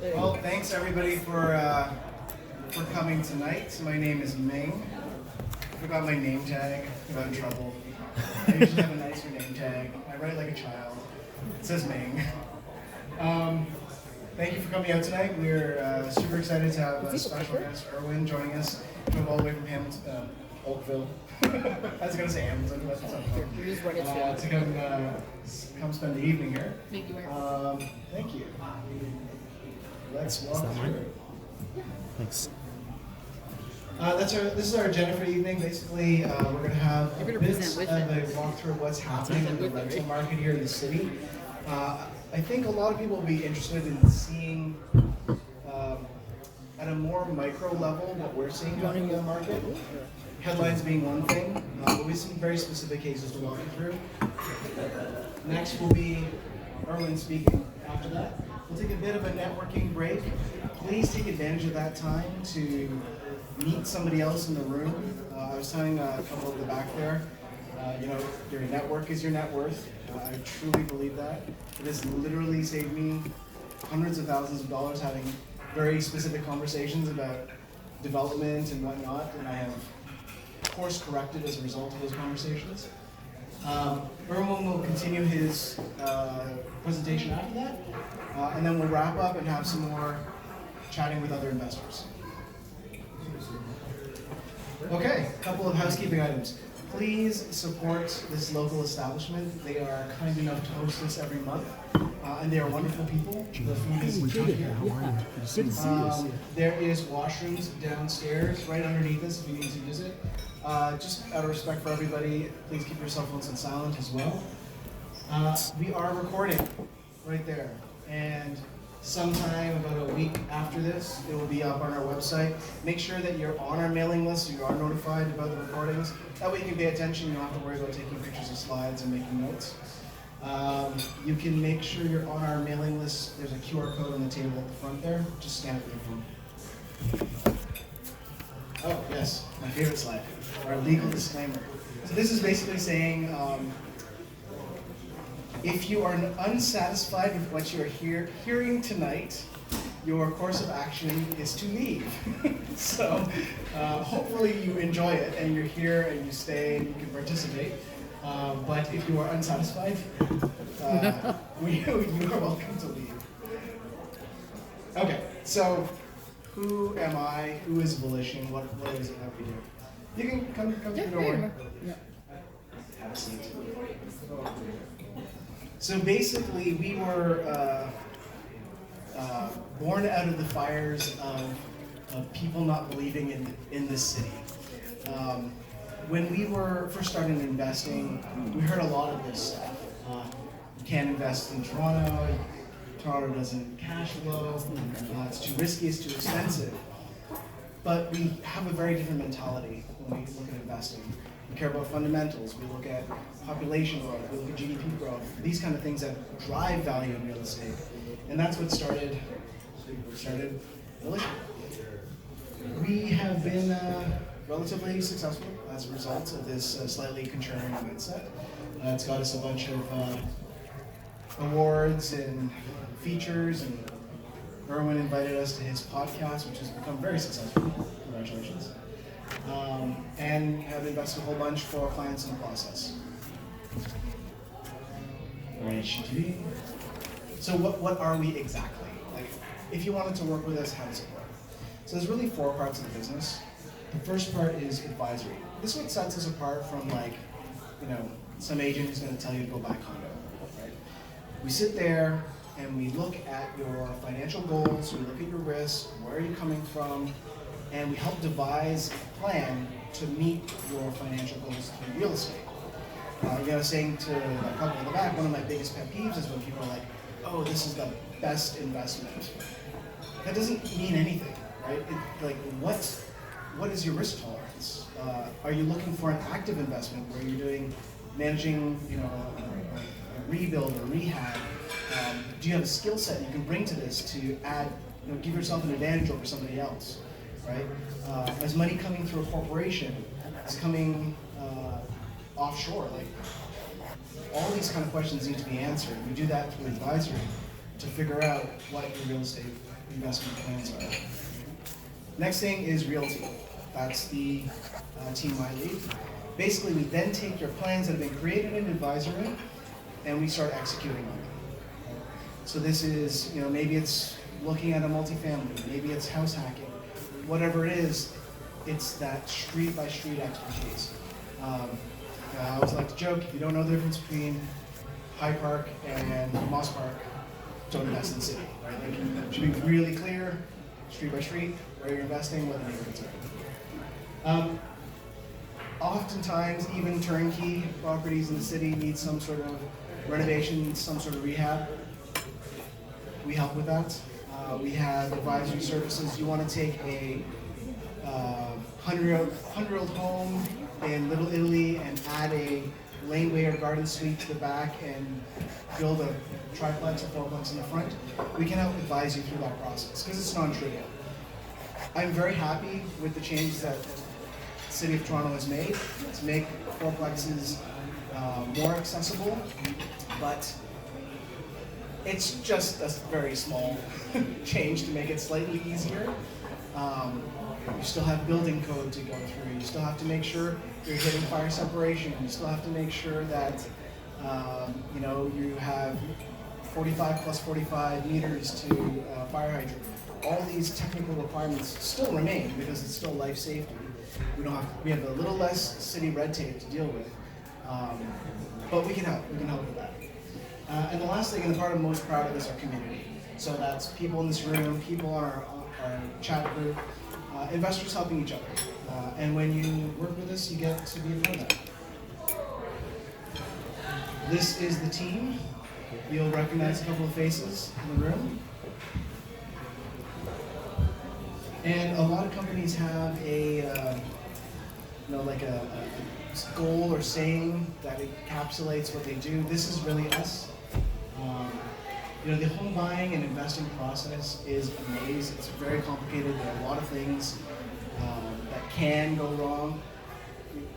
Well, thanks everybody for coming tonight. So my name is Ming. I forgot my name tag. I got in trouble. I usually have a nicer name tag. I write like a child. It says Ming. Thank you for coming out tonight. We're super excited to have a special guest, Erwin, joining us from all the way from Hamilton, Oakville. I was going to say Hamilton, but that's not to come spend the evening here. Thank you, Thank you. Let's walk through. Thanks. This is our agenda for the evening. Basically, we're going to have a bit of a walk through what's happening in the rental market here in the city. I think a lot of people will be interested in seeing at a more micro level what we're seeing happening in the market. Headlines being one thing, but we have some very specific cases to walk you through. Next will be Erwin speaking. After that, we'll take a bit of a networking break. Please take advantage of that time to meet somebody else in the room. I was telling a couple at the back there, your network is your net worth. I truly believe that. It has literally saved me hundreds of thousands of dollars having very specific conversations about development and whatnot, and I have course corrected as a result of those conversations. Erwin will continue his presentation after that, and then we'll wrap up and have some more chatting with other investors. Okay, a couple of housekeeping items. Please support this local establishment. They are kind enough to host us every month, and they are wonderful people. The food is good here. There is washrooms downstairs, right underneath us if you need to use it. Just out of respect for everybody, please keep your cell phones on silent as well. We are recording right there, and sometime about a week after this, it will be up on our website. Make sure that you're on our mailing list so you are notified about the recordings. That way you can pay attention, you don't have to worry about taking pictures of slides and making notes. You can make sure you're on our mailing list. There's a QR code on the table at the front there. Just scan it with your phone. Oh, yes, my favorite slide, our legal disclaimer. So this is basically saying, if you are unsatisfied with what you're hearing tonight, your course of action is to leave. So hopefully you enjoy it and you're here and you stay and you can participate. But if you are unsatisfied, you are welcome to leave. Okay, so who am I? Who is Volition? What is it that we do? You can come through the door. Have a seat. So basically, we were born out of the fires of people not believing in this city. When we were first starting investing, we heard a lot of this stuff. You can't invest in Toronto. Toronto doesn't cash flow. It's too risky. It's too expensive. But we have a very different mentality when we look at investing. We care about fundamentals. We look at population growth. We look at GDP growth. These kind of things that drive value in real estate. And that's what started Volition. We have been relatively successful as a result of this slightly contrarian mindset. It's got us a bunch of awards and features, and Erwin invited us to his podcast, which has become very successful. Congratulations. And have invested a whole bunch for our clients in the process. So what are we exactly? Like, if you wanted to work with us, how does it work? So there's really four parts of the business. The first part is advisory. This is what sets us apart from some agent who's going to tell you to go buy a condo, right? We sit there and we look at your financial goals, we look at your risks, where are you coming from, and we help devise a plan to meet your financial goals through real estate. Saying to the couple in the back, one of my biggest pet peeves is when people are like, oh, this is the best investment. That doesn't mean anything, right? What is your risk tolerance? Are you looking for an active investment where you're managing, a rebuild or rehab? Do you have a skill set you can bring to this to add, give yourself an advantage over somebody else, right? Is money coming through a corporation? Is coming offshore? All these kind of questions need to be answered. We do that through advisory to figure out what your real estate investment plans are. Next thing is realty. That's the team I lead. Basically, we then take your plans that have been created in advisory and we start executing on them. So this is, maybe it's looking at a multifamily, maybe it's house hacking, whatever it is, it's that street by street expertise. I always like to joke, if you don't know the difference between Hyde Park and Moss Park, don't invest in the city, right? Like, it should be really clear, street by street, where you're investing, what the neighborhoods are. Oftentimes, even turnkey properties in the city need some sort of renovation, some sort of rehab. We help with that. We have advisory services. You want to take a 100-year-old home in Little Italy and add a laneway or garden suite to the back and build a triplex or fourplex in the front. We can help advise you through that process because it's non-trivial. I'm very happy with the changes that the City of Toronto has made to make fourplexes more accessible, but it's just a very small change to make it slightly easier. You still have building code to go through. You still have to make sure you're hitting fire separation. You still have to make sure that you have 45 plus 45 meters to fire hydrant. All these technical requirements still remain because it's still life safety. We have a little less city red tape to deal with, but we can help. We can help with that. And the last thing, and the part I'm most proud of, is our community. So that's people in this room, people on our chat group, investors helping each other. And when you work with us, you get to be a part of that. This is the team. You'll recognize a couple of faces in the room. And a lot of companies have a goal or saying that encapsulates what they do. This is really us. The home buying and investing process is a maze. It's very complicated. There are a lot of things that can go wrong.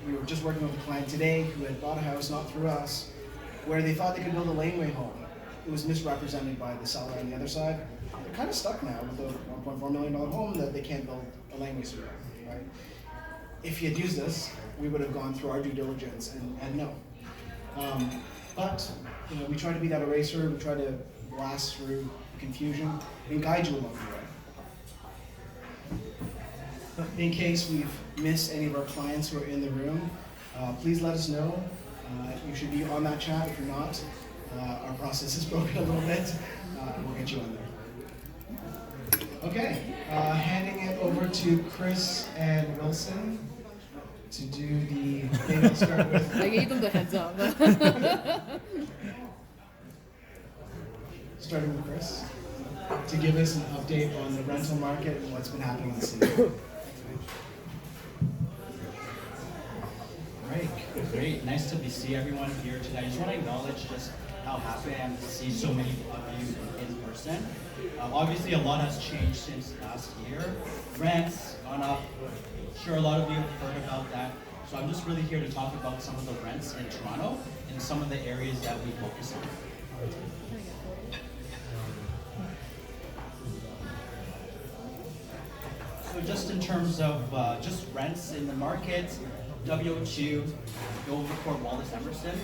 We were just working with a client today who had bought a house, not through us, where they thought they could build a laneway home. It was misrepresented by the seller on the other side. They're kind of stuck now with a $1.4 million home that they can't build a laneway suite on, right? If he had used us, we would have gone through our due diligence and no. But we try to be that eraser. We try to blast through confusion and guide you along the way. In case we've missed any of our clients who are in the room, please let us know. You should be on that chat. If you're not, our process is broken a little bit, and we'll get you on there. Okay, handing it over to Chris and Wilson to do the thing I'll start with. I gave them the heads up. Starting with Chris, to give us an update on the rental market and what's been happening in the city. Great. Nice to see everyone here today. I just want to acknowledge just how happy I am to see so many of you in person. Obviously, a lot has changed since last year. Rents gone up. I'm sure a lot of you have heard about that. So I'm just really here to talk about some of the rents in Toronto and some of the areas that we focus on. So just in terms of just rents in the market, WO2, Dover, Wallace, Emerson,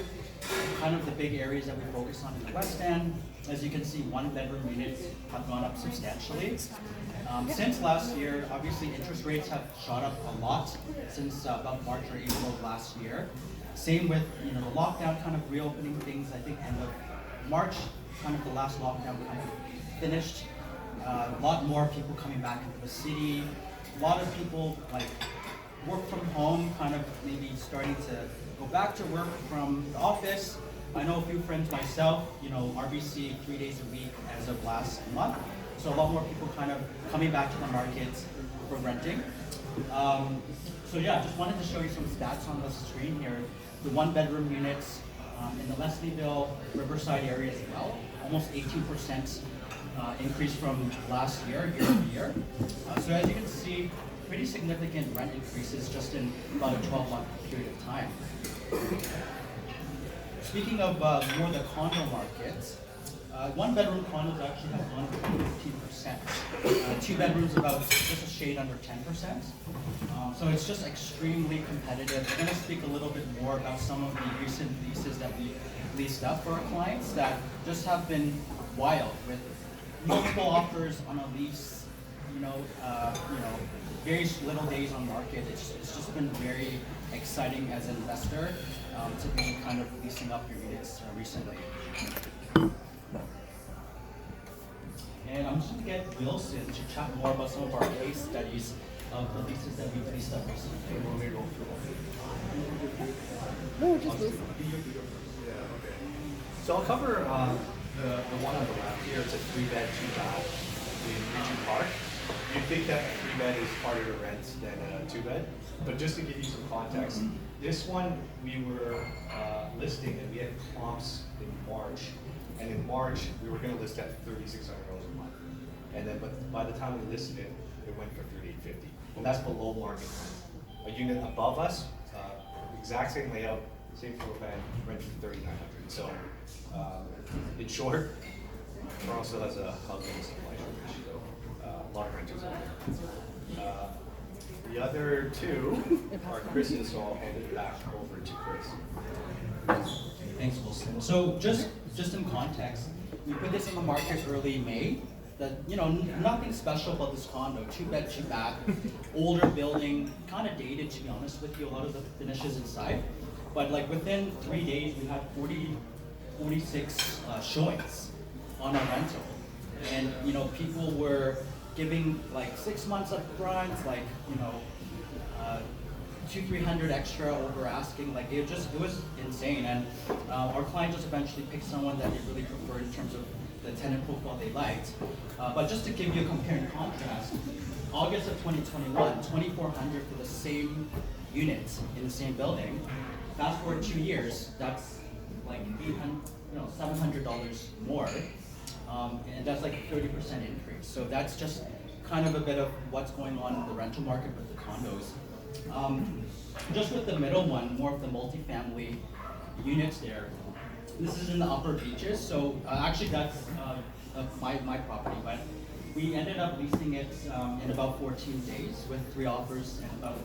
kind of the big areas that we focus on in the West End. As you can see, one-bedroom units have gone up substantially. Since last year, obviously interest rates have shot up a lot since about March or April of last year. Same with the lockdown kind of reopening things. I think end of March, kind of the last lockdown kind of finished. A lot more people coming back into the city. A lot of people work from home, kind of maybe starting to go back to work from the office. I know a few friends myself, RBC 3 days a week as of last month. So a lot more people kind of coming back to the market for renting. So yeah, just wanted to show you some stats on the screen here. The one-bedroom units in the Leslieville, Riverside area as well, almost 18% increase from last year over year. So as you can see, pretty significant rent increases just in about a 12-month period of time. Speaking of more the condo market, One bedroom condos actually have gone up 15%. Two bedrooms about just a shade under 10%. So it's just extremely competitive. We're going to speak a little bit more about some of the recent leases that we leased up for our clients that just have been wild with multiple offers on a lease. Very little days on market. It's just been very exciting as an investor to be kind of leasing up your units recently. And I'm just going to get Wilson to chat more about some of our case studies of the leases that we've leased up recently. No, just Wilson. So I'll cover the one on the left here. It's a 3-bed, 2-bath in Regent Park. You'd think that a 3-bed is harder to rent than a 2-bed, but just to give you some context, this one we were listing and we had comps in March, and in March we were going to list at $3,600 a month, and then but by the time we listed it, it went for $3,850. Well, that's below market rent. A unit above us, exact same layout, same floor plan, rent for $3,900. So, in short, Toronto still has a housing supply shortage, so a lot of renters out there. The other two are Chris's, so I'll hand it back over to Chris. Thanks, Wilson. So just in context, we put this on the market early May. Nothing special about this condo. 2-bed, 2-bath, older building, kind of dated to be honest with you. A lot of the finishes inside, but like within 3 days, we had 46 showings on our rental, and people were giving like 6 months up front, like 200-300 extra over asking. Like it was insane, and our client just eventually picked someone that they really preferred in terms of the tenant profile they liked. But just to give you a compare and contrast, August of 2021, 2,400 for the same unit in the same building. Fast forward 2 years, that's like $700 more, and that's like a 30% increase. So that's just kind of a bit of what's going on in the rental market with the condos. Just with the middle one, more of the multifamily units there. This is in the Upper Beaches, so actually that's my property, but we ended up leasing it in about 14 days with 3 offers and about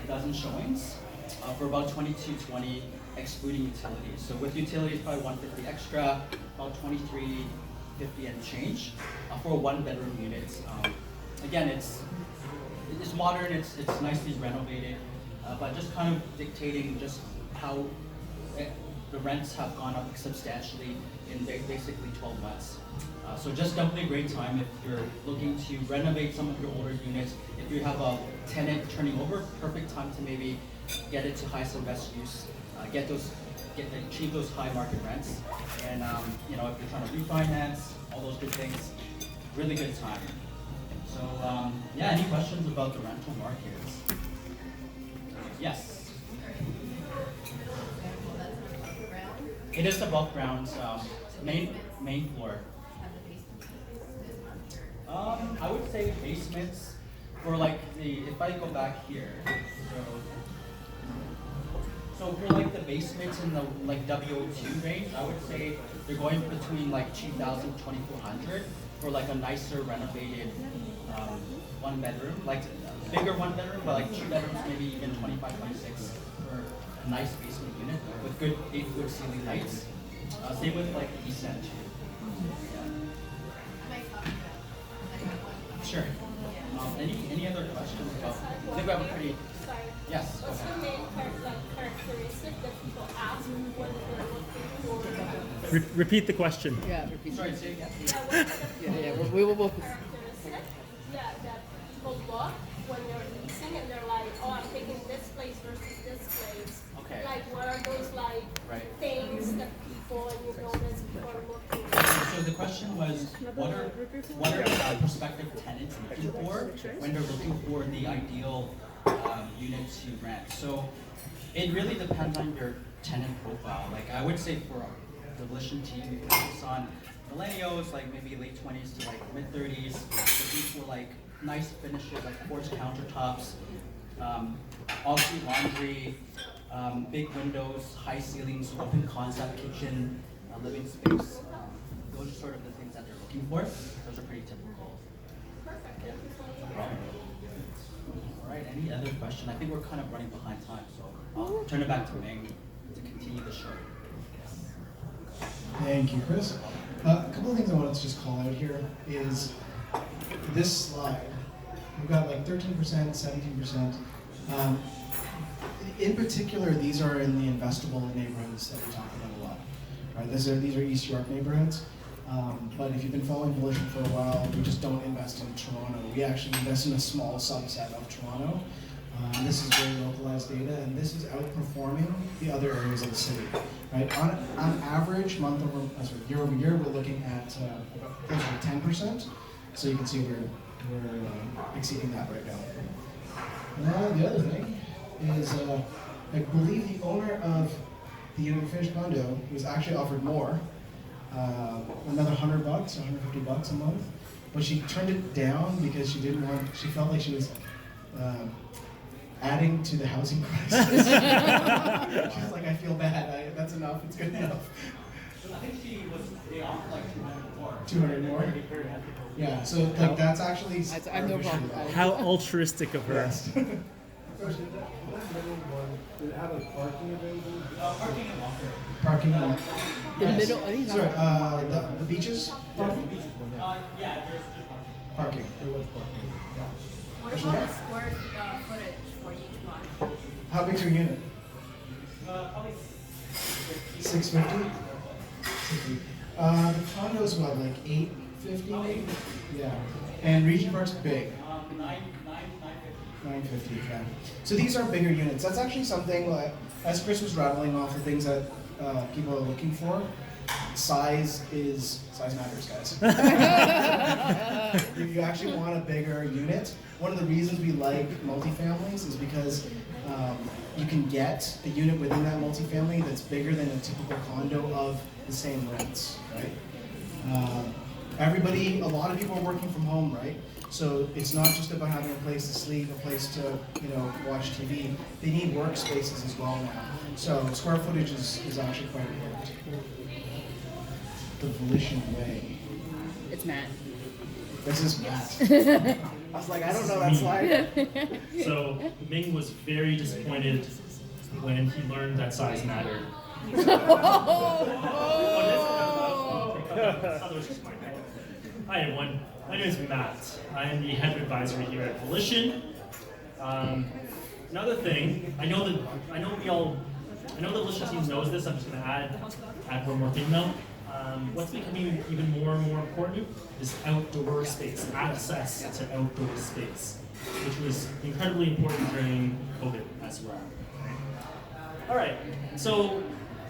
a dozen showings for about $2,220 excluding utilities. So with utilities, probably $150 extra, about $2,350 and change for a 1-bedroom unit. Again, it's modern, it's nicely renovated, but just kind of dictating just how the rents have gone up substantially in basically 12 months. So just definitely a great time if you're looking to renovate some of your older units. If you have a tenant turning over, perfect time to maybe get it to highest and best use, achieve those high market rents, and if you're trying to refinance, all those good things, really good time. So any questions about the rental market? Yes. It is above ground, main floor. I would say basements for like if I go back here, so for like the basements in the like W02 range, I would say they're going between like 2,000 to 2,400 for like a nicer renovated 1-bedroom, like bigger 1-bedroom, but like 2 bedrooms, maybe even 25, 26 for a nice basement unit with good 8-foot ceiling heights. Same with like East End too. Sure. Any other questions about? I think we have a pretty. Sorry. Yes. What's the main characteristic that people ask when they're looking for? Repeat the question. Yeah, repeat. Sorry, say again. We will both. Characteristic that people look when they're leasing and they're like, oh, I'm taking this place versus this place. Okay. Like, what are those things that people and you notice people are looking for? So the question was, what are prospective tenants looking for when they're looking for the ideal unit to rent? So it really depends on your tenant profile. Like I would say for the Volition team, we focus on millennials, like maybe late 20s to like mid 30s, looking for like nice finishes like quartz countertops, ensuite laundry, big windows, high ceilings, open concept kitchen, living space. those are sort of the things that they're looking for. Those are pretty typical. Perfect. Yeah. Thank you so much. No problem. All right, any other question? I think we're kind of running behind time, so I'll turn it back to Ming to continue the show. Thank you, Chris. A couple of things I wanted to just call out here is this slide. We've got like 13%, 17%. In particular, these are in the investable neighborhoods that we talk about a lot. Right? These are East York neighborhoods. But if you've been following Volition for a while, we just don't invest in Toronto. We actually invest in a small subset of Toronto. This is very localized data, and this is outperforming the other areas of the city. Right? On average, year over year, we're looking at about closer to 10%. So you can see we're exceeding that right now. The other thing is, I believe the owner of the unit finished condo was actually offered more, another $100, $150 a month, but she turned it down because she felt like she was adding to the housing prices. She's like, I feel bad. That's enough. It's good enough. I think they offered like 200 more. 200 more. Yeah. So like that's actually. I have no problem. How altruistic of her. Yes. Question, that middle one, did it have like parking available? Parking and locker. Parking lot. The Yes. middle, I think Sorry, the beaches? Parking? Yeah, there's just parking. Parking. There was parking. What about the square footage for each one? How big's your unit? Probably 650? 650. The condo's what, like 850? Yeah. And Region Park's big. 950, yeah. So these are bigger units. That's actually something, as Chris was rattling off the things that people are looking for, size matters, guys. You actually want a bigger unit. One of the reasons we like multifamilies is because you can get a unit within that multifamily that's bigger than a typical condo of the same rents, right? A lot of people are working from home, right? So it's not just about having a place to sleep, a place to, watch TV. They need workspaces as well now. So square footage is actually quite important. The Volition way. it's Matt. This is Matt. I was like, I don't know that slide. So Ming was very disappointed when he learned that size mattered. Hi everyone, my name is Matt. I am the head of advisory here at Volition. Another thing, I know the Volition team knows this. I'm just going to add one more thing though. What's becoming even more and more important is outdoor space, access to outdoor space, which was incredibly important during COVID as well. All right, so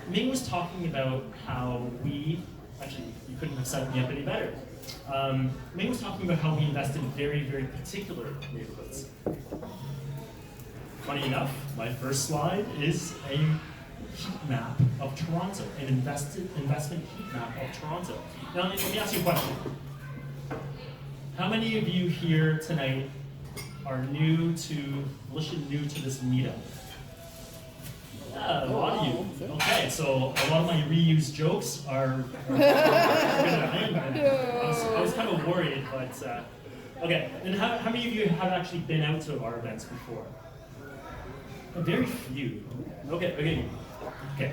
Ming was talking about how you couldn't have set me up any better. Ming was talking about how we invest in very, very particular neighborhoods. Funny enough, my first slide is a heat map of Toronto, an investment heat map of Toronto. Now, let me ask you a question. How many of you here tonight are new to this meetup? Yeah, a lot of you. Okay, so a lot of my reused jokes are gonna end. I was kind of worried, but okay. And how many of you have actually been out to our events before? Very few. Okay,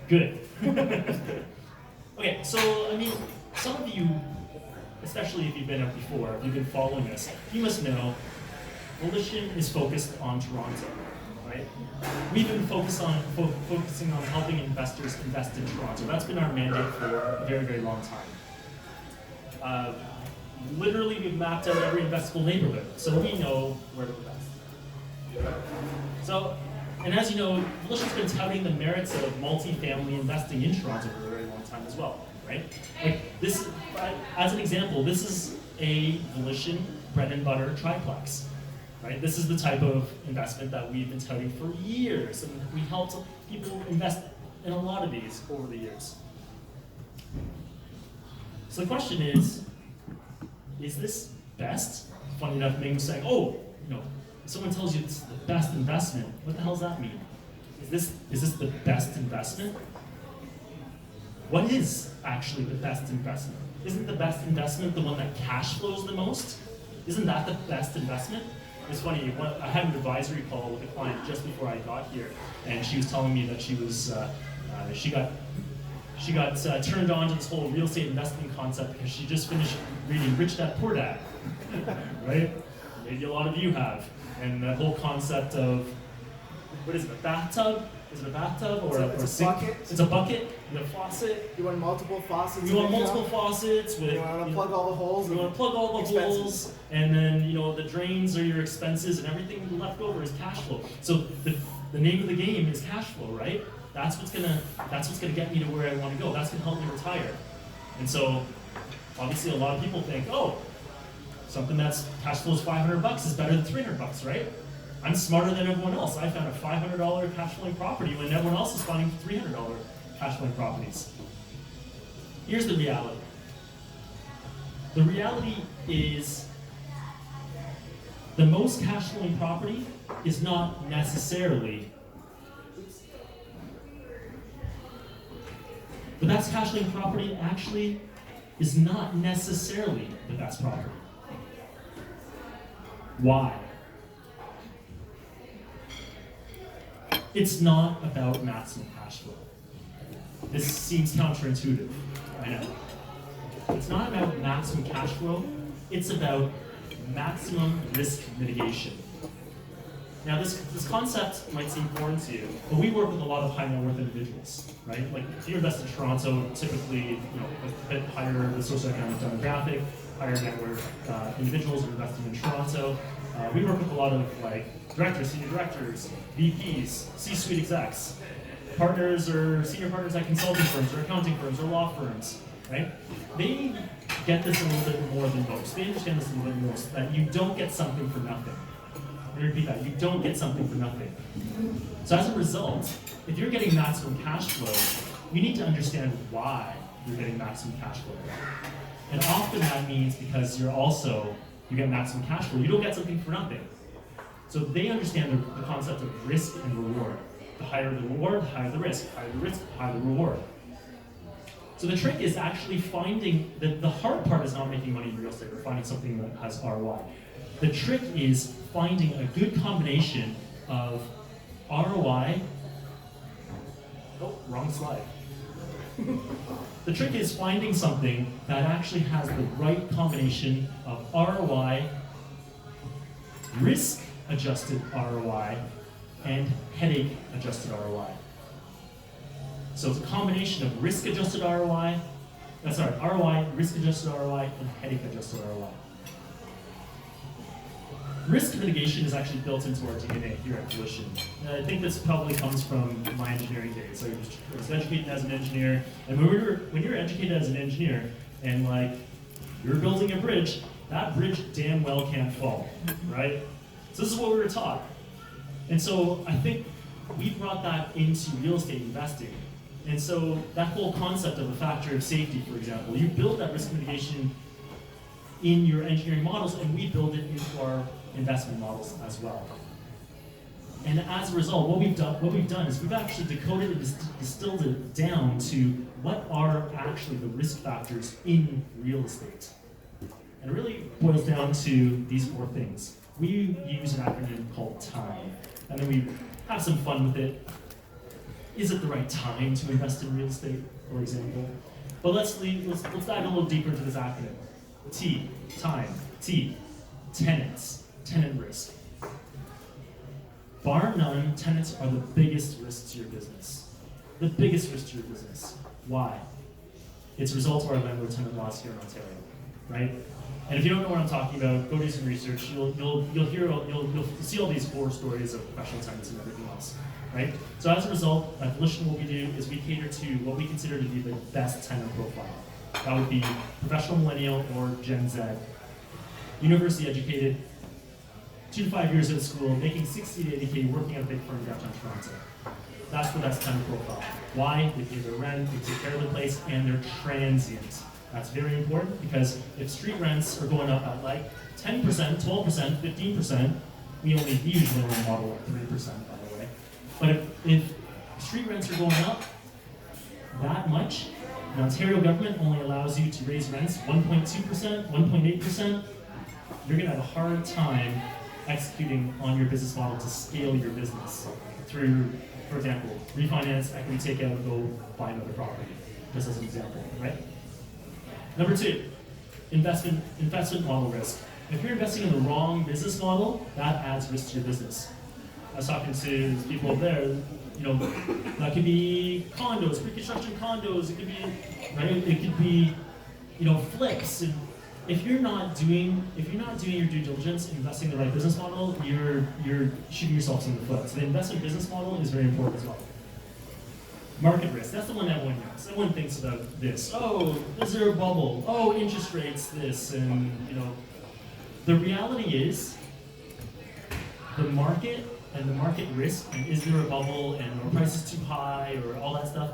good. Okay, so I mean, some of you, especially if you've been out before, if you've been following us, you must know Volition is focused on Toronto. Right? We've been focusing on helping investors invest in Toronto. That's been our mandate for a very, very long time. Literally, we've mapped out every investable neighborhood, so we know where to invest. So, and as you know, Volition's been touting the merits of multifamily investing in Toronto for a very long time as well, right? Like this, as an example, this is a Volition bread and butter triplex. Right? This is the type of investment that we've been touting for years, and we helped people invest in a lot of these over the years. So the question is this best? Funny enough, Ming was saying, if someone tells you it's the best investment, what the hell does that mean? Is this the best investment? What is actually the best investment? isn't the best investment the one that cash flows the most? Isn't that the best investment? It's funny, I had an advisory call with a client just before I got here, and she was telling me that she got turned on to this whole real estate investing concept because she just finished reading Rich Dad Poor Dad, right? Maybe a lot of you have. And that whole concept of, what is it, a bathtub? Is it a bathtub or It's a sink? bucket. It's a bucket with a faucet. You want multiple faucets? You want in it, multiple faucets with. You want to plug all the holes. You want to plug all the expenses. holes, and then the drains are your expenses, and everything left over is cash flow. So the name of the game is cash flow, right? That's what's gonna get me to where I want to go. That's gonna help me retire. And so, obviously, a lot of people think, oh, something that's cash flows $500 is better than $300, right? I'm smarter than everyone else. I found a $500 cash flowing property when everyone else is finding $300 cash flowing properties. Here's the reality. The reality is the most cash flowing property is not necessarily the best cash flowing property. Actually is not necessarily the best property. Why? It's not about maximum cash flow. This seems counterintuitive, I know. It's not about maximum cash flow, it's about maximum risk mitigation. Now this concept might seem foreign to you, but we work with a lot of high net worth individuals, right? Like if you invest in Toronto, typically, a bit higher the socioeconomic demographic, higher net worth individuals are investing in Toronto. We work with a lot of directors, senior directors, VPs, C-suite execs, partners or senior partners at consulting firms or accounting firms or law firms, right? They get this a little bit more than most. They understand this a little bit more, so that you don't get something for nothing. Let me repeat that, you don't get something for nothing. So as a result, if you're getting maximum cash flow, you need to understand why you're getting maximum cash flow. And often that means because you get maximum cash flow, you don't get something for nothing. So they understand the concept of risk and reward. The higher the reward, the higher the risk. The higher the risk, the higher the reward. So the trick is actually finding, the hard part is not making money in real estate or finding something that has ROI. The trick is finding a good combination of ROI, oh, wrong slide. The trick is finding something that actually has the right combination of ROI, risk-adjusted ROI, and headache-adjusted ROI. So it's a combination of risk-adjusted ROI, ROI, risk-adjusted ROI, and headache-adjusted ROI. Risk mitigation is actually built into our DNA here at Volition. And I think this probably comes from my engineering days. So I was educated as an engineer, and when you're educated as an engineer, and you're building a bridge, that bridge damn well can't fall, right? So this is what we were taught. And so I think we brought that into real estate investing. And so that whole concept of a factor of safety, for example, you build that risk mitigation in your engineering models, and we build it into our investment models as well. And as a result, what we've done is we've actually decoded and distilled it down to what are actually the risk factors in real estate. And it really boils down to these 4 things. We use an acronym called TIME, and then we have some fun with it. Is it the right time to invest in real estate, for example? But let's dive a little deeper into this acronym. T, time. T, tenants, tenant risk. Bar none, tenants are the biggest risk to your business. The biggest risk to your business. Why? It's a result of our landlord-tenant laws here in Ontario, right? And if you don't know what I'm talking about, go do some research. You'll see all these horror stories of professional tenants and everything else, right? So as a result, at Volition, what we do is we cater to what we consider to be the best tenant profile. That would be professional millennial or Gen Z, university educated, 2 to 5 years at school, making 60 to 80K, working at a big firm downtown Toronto. That's the best tenant profile. Why? They pay their rent, they take care of the place, and they're transient. That's very important because if street rents are going up at 10%, 12%, 15%, we usually only model at 3%, by the way. But if street rents are going up that much, The Ontario government only allows you to raise rents 1.2%, 1.8%. You're gonna have a hard time executing on your business model to scale your business through, for example, refinance, equity takeout, go buy another property, just as an example, right? Number 2, investment model risk. If you're investing in the wrong business model, that adds risk to your business. I was talking to people over there, you know, that could be condos, pre-construction condos, it could be, right? It could be, you know, flips. And if you're not doing your due diligence, investing in the right business model, you're shooting yourselves in the foot. So the investment business model is very important as well. Market risk, that's the one everyone knows. Everyone thinks about this. Oh, is there a bubble? Oh, interest rates, this, and you know. The reality is, the market and the market risk, and is there a bubble, and are prices too high, or all that stuff,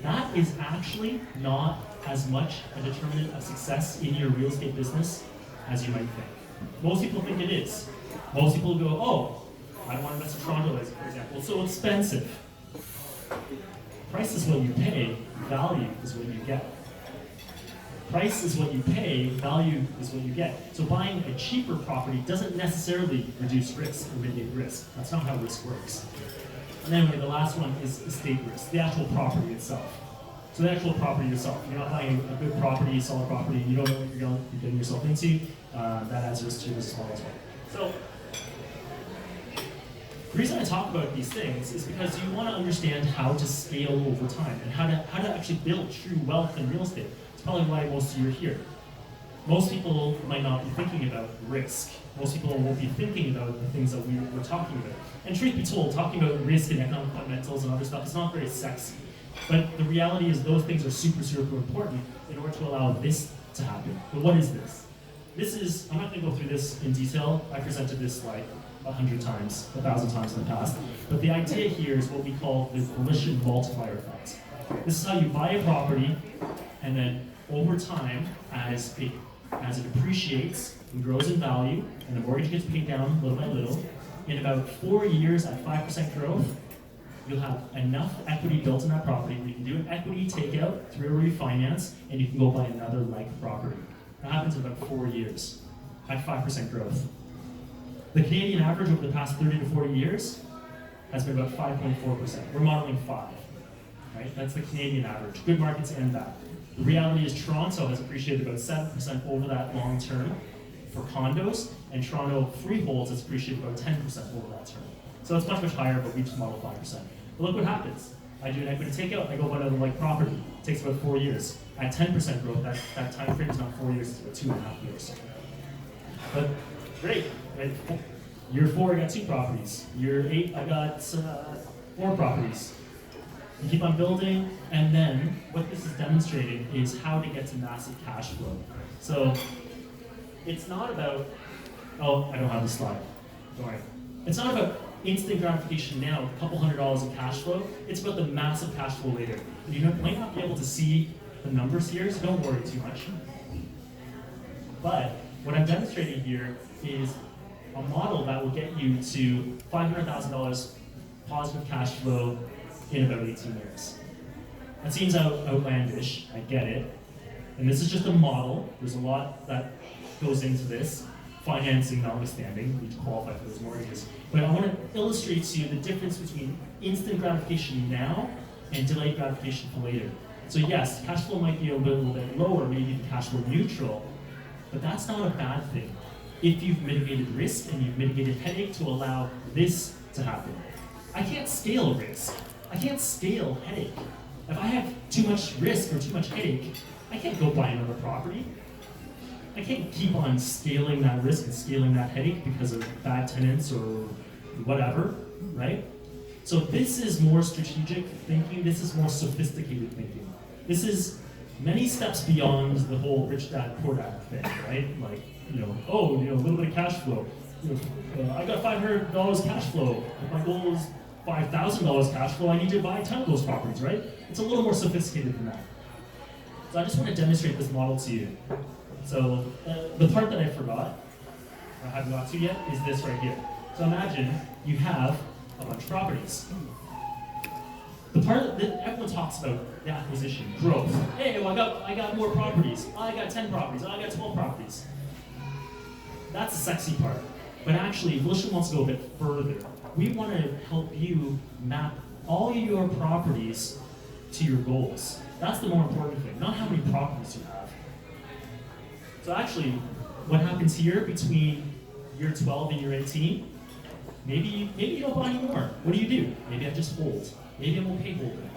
that is actually not as much a determinant of success in your real estate business as you might think. Most people think it is. Most people go, oh, I don't want to invest in Toronto, for example. It's so expensive. Price is what you pay, value is what you get. Price is what you pay, value is what you get. So buying a cheaper property doesn't necessarily reduce risk or mitigate risk. That's not how risk works. And anyway, the last one is estate risk, the actual property itself. So the actual property itself, you're not buying a good property, solid property, you don't know what you're getting yourself into, that adds risk to your business model as well. So the reason I talk about these things is because you want to understand how to scale over time and how to actually build true wealth in real estate. It's probably why most of you are here. Most people might not be thinking about risk. Most people won't be thinking about the things that we're talking about. And truth be told, talking about risk and economic fundamentals and other stuff is not very sexy. But the reality is those things are super, super important in order to allow this to happen. But what is this? This is, I'm not going to go through this in detail. I presented this like 100 times, 1,000 times in the past. But the idea here is what we call the volition multiplier effect. This is how you buy a property, and then over time, as it appreciates and grows in value, and the mortgage gets paid down little by little, in about 4 years at 5% growth, you'll have enough equity built in that property where you can do an equity takeout through a refinance, and you can go buy another like property. That happens in about 4 years at 5% growth. The Canadian average over the past 30 to 40 years has been about 5.4%. We're modeling 5, right? That's the Canadian average. Good markets and bad. The reality is Toronto has appreciated about 7% over that long term for condos, and Toronto freeholds has appreciated about 10% over that term. So it's much, much higher, but we just model 5%. But look what happens. I do an equity takeout, I go buy another like property. It takes about 4 years. At 10% growth, that time frame is not 4 years, it's about 2.5 years. But great, right? Year 4, I got 2 properties. Year 8, I got 4 properties. You keep on building, and then what this is demonstrating is how to get to massive cash flow. So it's not about, oh, I don't have the slide. Don't worry. It's not about instant gratification now, a couple $100s in cash flow. It's about the massive cash flow later. And you might not be able to see the numbers here, so don't worry too much. But what I'm demonstrating here is a model that will get you to $500,000 positive cash flow in about 18 years. That seems outlandish, I get it. And this is just a model. There's a lot that goes into this, financing notwithstanding, you need to qualify for those mortgages. But I want to illustrate to you the difference between instant gratification now and delayed gratification for later. So yes, cash flow might be a little bit lower, maybe cash flow neutral, but that's not a bad thing if you've mitigated risk and you've mitigated headache to allow this to happen. I can't scale risk. I can't scale headache. If I have too much risk or too much headache, I can't go buy another property. I can't keep on scaling that risk and scaling that headache because of bad tenants or whatever, right? So this is more strategic thinking, this is more sophisticated thinking. This is many steps beyond the whole rich dad, poor dad thing, right? Like, a little bit of cash flow. I got $500 cash flow. If my goal is $5,000 cash flow, I need to buy 10 of those properties, right? It's a little more sophisticated than that. So I just want to demonstrate this model to you. So the part that I forgot, I haven't got to yet, is this right here. So imagine you have a bunch of properties. the part that everyone talks about, the acquisition, growth. Hey, well, I got more properties. Oh, I got 10 properties. Oh, I got 12 properties. That's the sexy part. But actually, Volition wants to go a bit further. We want to help you map all your properties to your goals. That's the more important thing, not how many properties you have. So actually, what happens here between year 12 and year 18, maybe you don't buy anymore. What do? Maybe I just hold. Maybe I'm okay holding.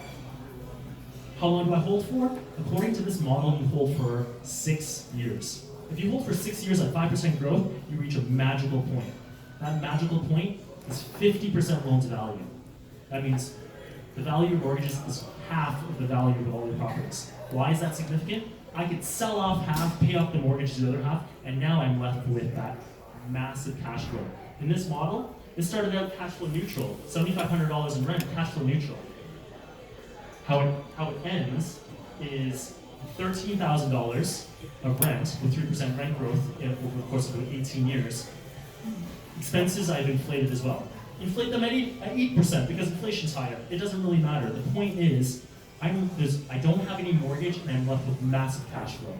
How long do I hold for? According to this model, you hold for 6 years. If you hold for 6 years at 5% growth, you reach a magical point. That magical point is 50% loan to value. That means the value of mortgages is half of the value of all your properties. Why is that significant? I could sell off half, pay off the mortgage to the other half, and now I'm left with that massive cash flow. In this model, it started out cash flow neutral, $7,500 in rent, cash flow neutral. How it ends is $13,000 of rent with 3% rent growth over the course of about 18 years. Expenses I've inflated as well. Inflate them at 8% because inflation's higher. It doesn't really matter. The point is, I don't have any mortgage and I'm left with massive cash flow,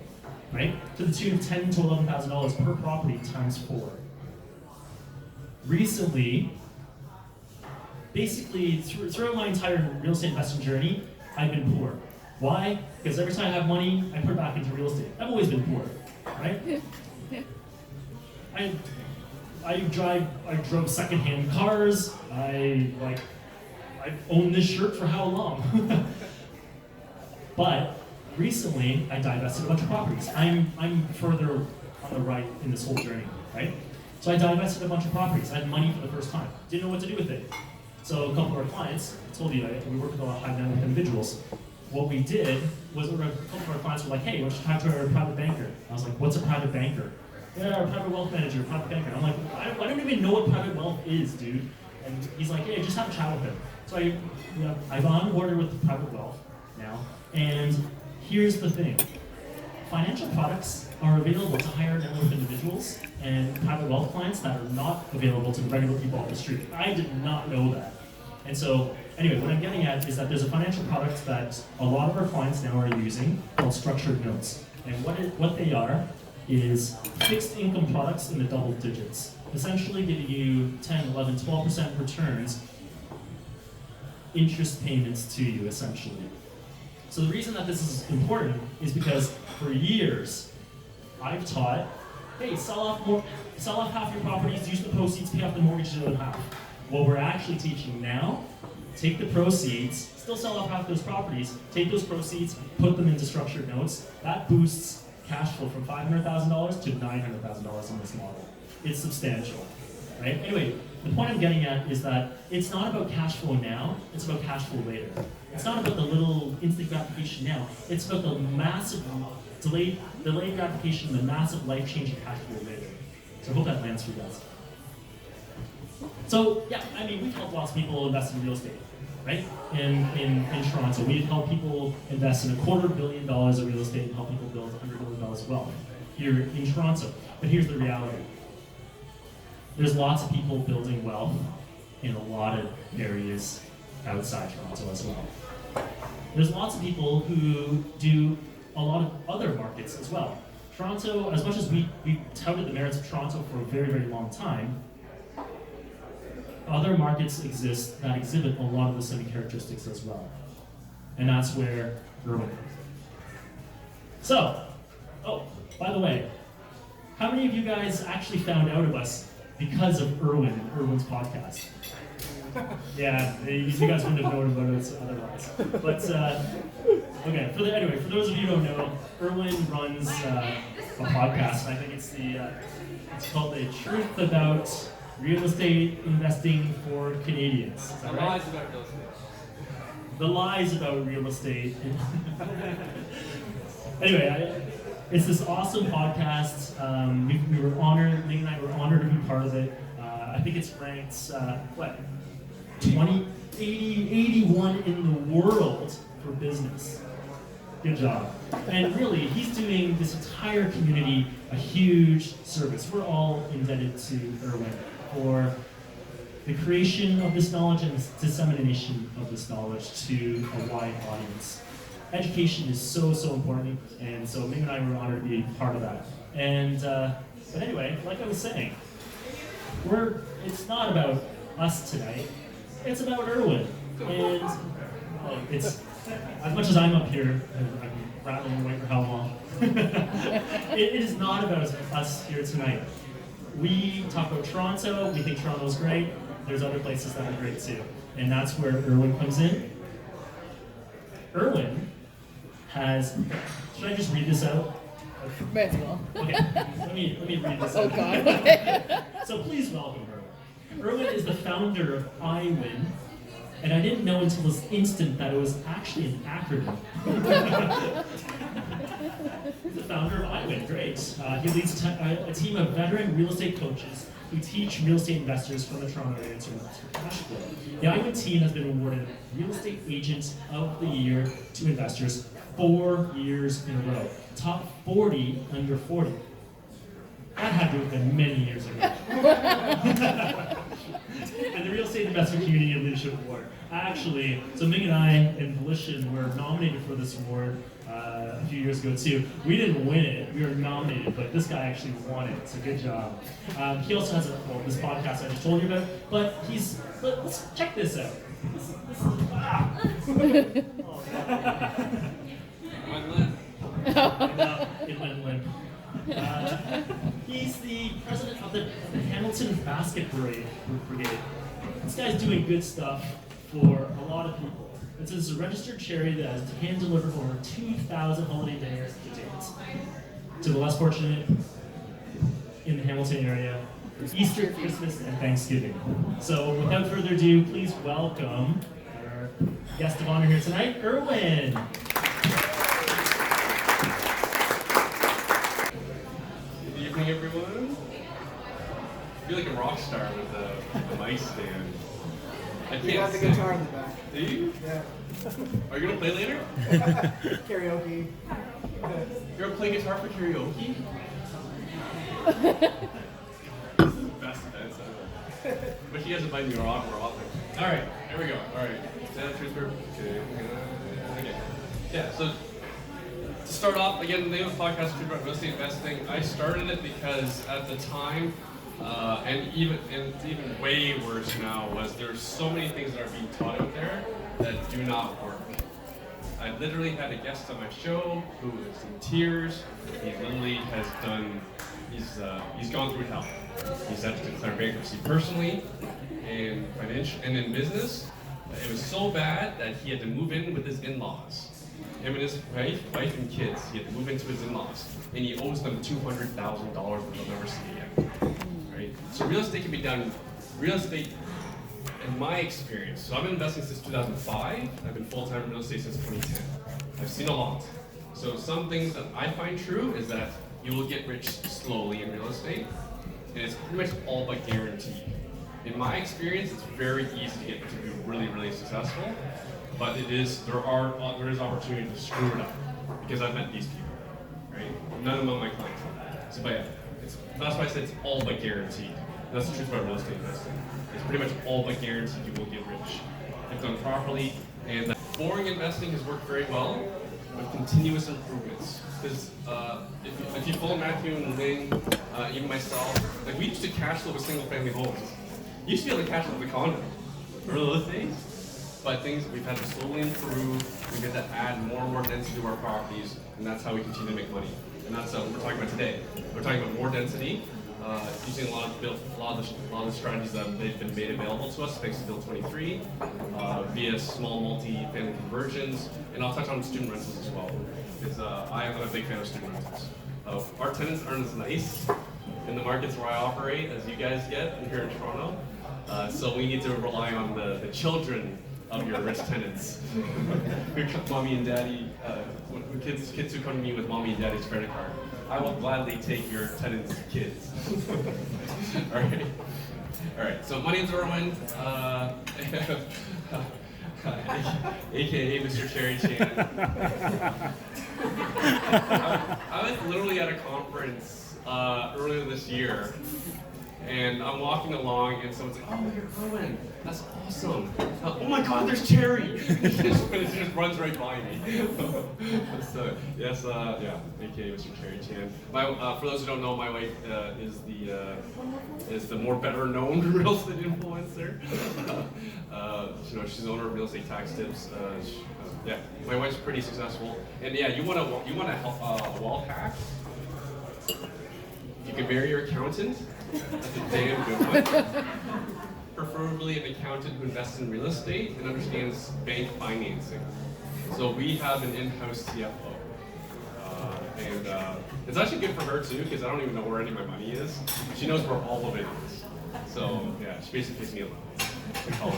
right? To the tune of $10,000 to $11,000 per property times 4. Recently, basically throughout my entire real estate investing journey, I've been poor. Why? Because every time I have money, I put it back into real estate. I've always been poor, right? I drove secondhand cars. I've owned this shirt for how long? But recently, I divested a bunch of properties. I'm further on the right in this whole journey, right? So I divested a bunch of properties. I had money for the first time. Didn't know what to do with it. So a couple of our clients, I told you, we work with a lot of high net worth individuals. What we did was a couple of our clients were like, hey, why don't you talk to our private banker? I was like, what's a private banker? Yeah, our private wealth manager, private banker. I'm like, I don't even know what private wealth is, dude. And he's like, yeah, just have a chat with him. So I've onboarded with the private wealth now. And here's the thing. Financial products are available to higher net worth individuals and private wealth clients that are not available to the regular people off the street. I did not know that. And so, anyway, what I'm getting at is that there's a financial product that a lot of our clients now are using called structured notes. And what they are is fixed income products in the double digits, essentially giving you 10, 11, 12% returns, interest payments to you, essentially. So the reason that this is important is because for years, I've taught, hey, sell off half your properties, use the proceeds, pay off the mortgage to the other half. What we're actually teaching now, take the proceeds, still sell off half those properties, take those proceeds, put them into structured notes. That boosts cash flow from $500,000 to $900,000 in this model. It's substantial, right? Anyway, the point I'm getting at is that it's not about cash flow now, it's about cash flow later. It's not about the little instant gratification now, it's about the massive delayed gratification and the massive life-changing cash flow later. So I hope that lands for you guys. So yeah, I mean, we've helped lots of people invest in real estate, right? In Toronto, we've helped people invest in $250 million of real estate and help people build $100 million of wealth here in Toronto. But here's the reality. There's lots of people building wealth in a lot of areas outside Toronto as well. There's lots of people who do a lot of other markets as well. Toronto, as much as we touted the merits of Toronto for a very, very long time, other markets exist that exhibit a lot of the same characteristics as well. And that's where Erwin is. So, oh, by the way, how many of you guys actually found out of us because of Erwin and Erwin's podcast? Yeah, you guys wouldn't have known about us otherwise. But, okay, for those of you who don't know, Erwin runs a podcast, and I think it's called The Truth About Real Estate Investing for Canadians. Is that right? The lies about real estate. Anyway, it's this awesome podcast. We were honored, Nick and I were honored to be part of it. I think it's ranked, 81 in the world for business. Good job. And really, he's doing this entire community a huge service. We're all indebted to Erwin for the creation of this knowledge and the dissemination of this knowledge to a wide audience. Education is so, so important, and so Ming and I were honored to be part of that. And, but anyway, like I was saying, it's not about us tonight, it's about Erwin. And it's, as much as I'm up here, and I'm rattling away for how long, it is not about us here tonight. We talk about Toronto, we think Toronto's great, there's other places that are great too. And that's where Erwin comes in. Erwin has, should I just read this out? Might as well. Okay, let me read this Oh out. God. Okay. So please welcome Erwin. Erwin is the founder of iWin, and I didn't know until this instant that it was actually an acronym. He's the founder of iWin, great. He leads a team of veteran real estate coaches who teach real estate investors from the Toronto area to cash flow. The iWin team has been awarded Real Estate Agent of the Year to investors 4 years in a row. Top 40 under 40. That had to have been many years ago. And the Real Estate Investment Community Leadership Award. Actually, so Ming and I and Volition were nominated for this award a few years ago too. We didn't win it, we were nominated, but this guy actually won it, so good job. He also has this podcast I just told you about, but let's check this out. This is Oh, it went limp. He's the president of the Hamilton Basket Brigade. This guy's doing good stuff for a lot of people. This is a registered charity that has hand-delivered over 2,000 holiday dinners to date to the less fortunate in the Hamilton area for Easter, Christmas, and Thanksgiving. So without further ado, please welcome our guest of honor here tonight, Erwin. Good evening, everyone. I feel like a rock star with a mic stand. I can't You got the sing. guitar in the back. Do you? Yeah. Are you gonna play later? Karaoke. You're gonna play guitar for karaoke? This is the best events ever. But you guys invite me more often. All right, here we go. All right, stand up, truth, okay. Okay. Yeah. So to start off, again, the name of the podcast is Truth About Real Estate Investing. I started it because at the time, and it's even way worse now, was there's so many things that are being taught out there that do not work. I literally had a guest on my show who was in tears. He literally has done, he's gone through hell. He's had to declare bankruptcy personally and financial and in business. It was so bad that he had to move in with his in-laws. Him and his wife and kids. He had to move into his in-laws, and he owes them $200,000 that they'll never see again. Right? So real estate can be done. Real estate, in my experience, so I've been investing since 2005. I've been full-time in real estate since 2010. I've seen a lot. So some things that I find true is that you will get rich slowly in real estate, and it's pretty much all but guaranteed. In my experience, it's very easy to get to be really, really successful, but there is opportunity to screw it up because I've met these people, right? None among my clients. So, but yeah, that's why I said it's all but guaranteed. And that's the truth about real estate investing. It's pretty much all but guaranteed you will get rich if done properly. And boring investing has worked very well with continuous improvements. Because if you follow Matthew and Ling, even myself, like we used to cash flow with single-family homes. You used to be able to cash flow with a condo, real estate. But we've had to slowly improve. We've had to add more and more density to our properties, and that's how we continue to make money. And that's what we're talking about today. We're talking about more density, using a lot of the strategies that they've been made available to us thanks to Bill 23, via small multi-family conversions, and I'll touch on student rentals as well. Because I am a big fan of student rentals. Our tenants aren't as nice in the markets where I operate as you guys get here in Toronto. So we need to rely on the children of your rich tenants. Who come, mommy and daddy, kids who come to me with mommy and daddy's credit card. I will gladly take your tenants' kids. All right. So my name's Erwin, aka Mr. Cherry Chan. I was literally at a conference earlier this year, And I'm walking along, and someone's like, "Oh, you're Erwin. That's awesome. Oh my God, there's Cherry." It just runs right by me. So yes, yeah, aka Mr. Cherry Chan. For those who don't know, my wife is the more better known real estate influencer. She's the owner of Real Estate Tax Tips. Yeah, my wife's pretty successful. And yeah, you want to help a wall hack? If you can marry your accountant, that's a damn good one. Preferably an accountant who invests in real estate and understands bank financing. So we have an in-house CFO. And it's actually good for her too, because I don't even know where any of my money is. She knows where all of it is. So yeah, she basically gives me allowance. We call it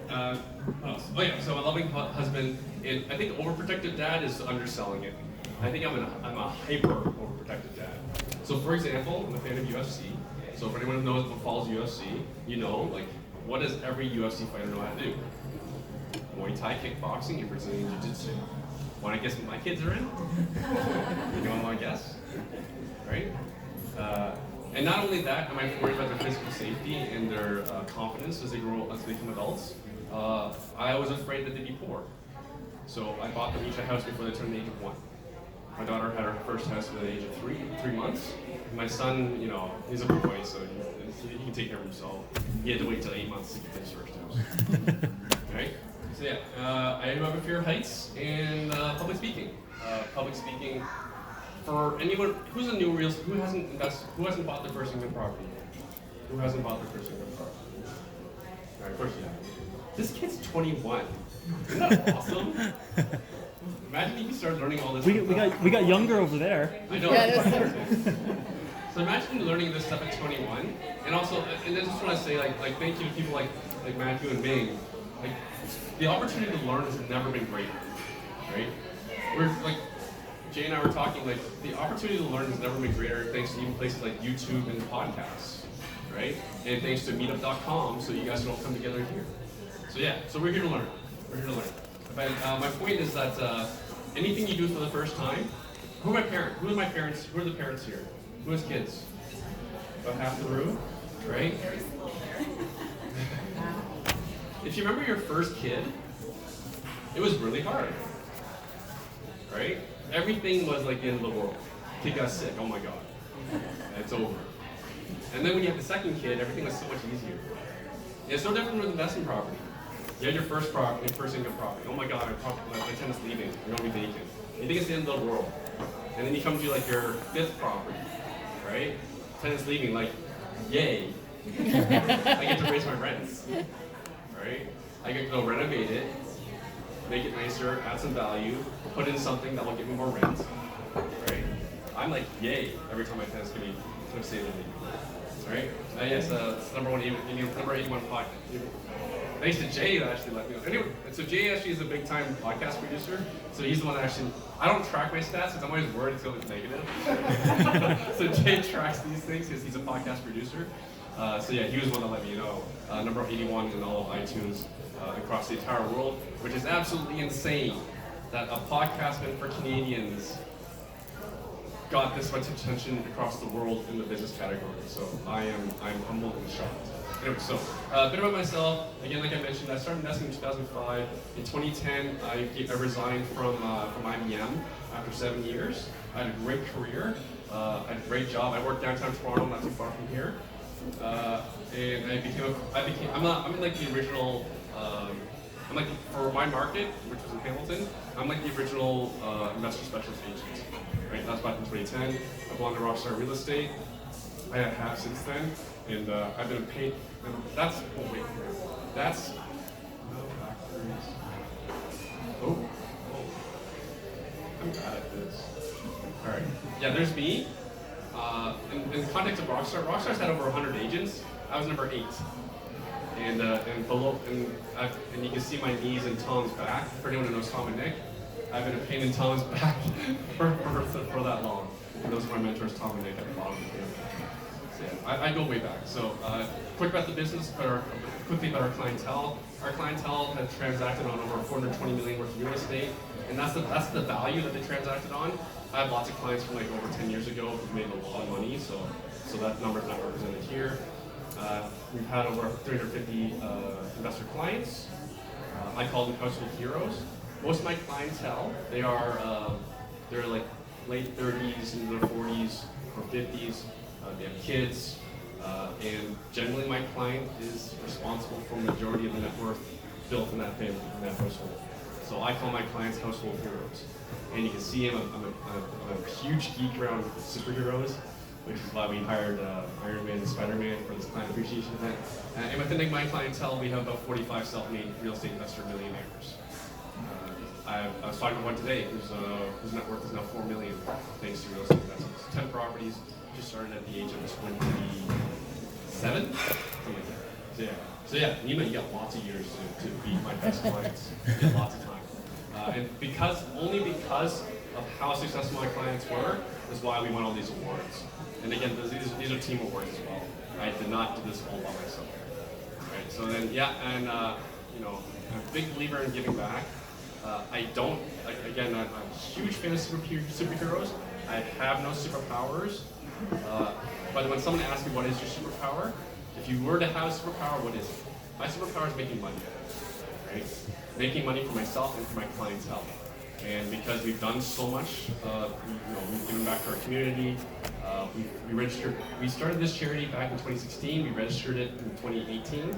allowance. What else? Oh yeah, so a loving husband, and I think overprotective dad is underselling it. I think I'm a hyper overprotective dad. So for example, I'm a fan of UFC. So for anyone who follows UFC, you know, like, what does every UFC fighter know how to do? Muay Thai, kickboxing, and Brazilian Jiu-Jitsu. Want to guess what my kids are in? Anyone want to guess? Right? And not only that, am I worried about their physical safety and their confidence as they become adults. I was afraid that they'd be poor. So I bought them each a house before they turned the age of 1. My daughter had her first house at the age of 3 months. My son, he's a boy, so he can take care of himself. He had to wait till 8 months to get his first house. Right? So yeah, I have a fear of heights and public speaking. Public speaking, for anyone who's a new real, who hasn't bought their first income property. Who hasn't bought their first income property? All right, of course you have. This kid's 21. Isn't that awesome? Imagine if you started learning all this. We got younger over there. I know. Yeah, So imagine learning this stuff at 21, and also, and I just want to say, like thank you to people like Matthew and Ming. Like, the opportunity to learn has never been greater, right? We're like, Jay and I were talking, like, the opportunity to learn has never been greater thanks to even places like YouTube and podcasts, right? And thanks to meetup.com, so you guys can all come together here. So yeah, so we're here to learn. We're here to learn. But my point is that anything you do for the first time, who are my parents? Who are my parents? Who are the parents here? Who has kids? About half the room, right? If you remember your first kid, it was really hard, right? Everything was like the end of the world. Kid got sick, oh my God, it's over. And then when you have the second kid, everything was so much easier. It's no different with investment property. You had your first property, your first income property. Oh my God, my tenant's leaving. You're gonna be vacant. You think it's the end of the world. And then you come to like your 5th property, right? Tenant's leaving, like, yay. I get to raise my rents, right? I get to go renovate it, make it nicer, add some value, put in something that will give me more rent, right? I'm like, yay, every time my tenant's gonna stay with me, right? Yes, it's number 81 podcast. Thanks to Jay that actually let me know. Anyway, so Jay actually is a big time podcast producer. So he's the one that actually, I don't track my stats because I'm always worried it's going to be negative. So Jay tracks these things because he's a podcast producer. So yeah, he was the one that let me know. Number 81 in all of iTunes across the entire world, which is absolutely insane that a podcast meant for Canadians got this much attention across the world in the business category. So I'm humbled and shocked. Anyway, so a bit about myself. Again, like I mentioned, I started investing in 2005. In 2010, I resigned from IBM after 7 years. I had a great career. I had a great job. I worked downtown Toronto, not too far from here. And I'm in like the original. I'm like, for my market, which was in Hamilton, I'm like the original investor specialist agent. Right, that was back in 2010. I belonged to Rockstar Real Estate. I have since then, and I've been paid. And that's I'm bad at this. All right, yeah, there's me. In the context of Rockstar's had over 100 agents. I was number 8. And you can see my knees and Tom's back. For anyone who knows Tom and Nick, I've been a pain in Tom's back for that long. And those are my mentors, Tom and Nick, at the bottom of the So yeah, I go way back. So quick about the business, or quickly about our clientele. Our clientele has transacted on over 420 million worth of real estate, and that's the value that they transacted on. I have lots of clients from like over 10 years ago who made a lot of money, so that number's not represented here. We've had over 350 investor clients. I call them household heroes. Most of my clientele, they're like late 30s into their 40s or 50s. They have kids, and generally my client is responsible for the majority of the net worth built in that family, in that household. So I call my clients household heroes. And you can see I'm a huge geek around superheroes, which is why we hired Iron Man and Spider-Man for this client appreciation event. And within my clientele, we have about 45 self-made real estate investor millionaires. I was talking to one today whose net worth is now $4 million thanks to real estate investments. 10 properties, just started at the age of 27, something like that. So yeah, Nima, you got lots of years to be my best clients. You get lots of time. And only because of how successful my clients were, is why we won all these awards. And again, these are team awards as well. I did not do this all by myself. Right? So then, I'm a big believer in giving back. I'm a huge fan of superheroes. I have no superpowers. But when someone asks me what is your superpower, if you were to have a superpower, what is it? My superpower is making money. Right? Making money for myself and for my clientele. And because we've done so much, we've given back to our community. We started this charity back in 2016. We registered it in 2018.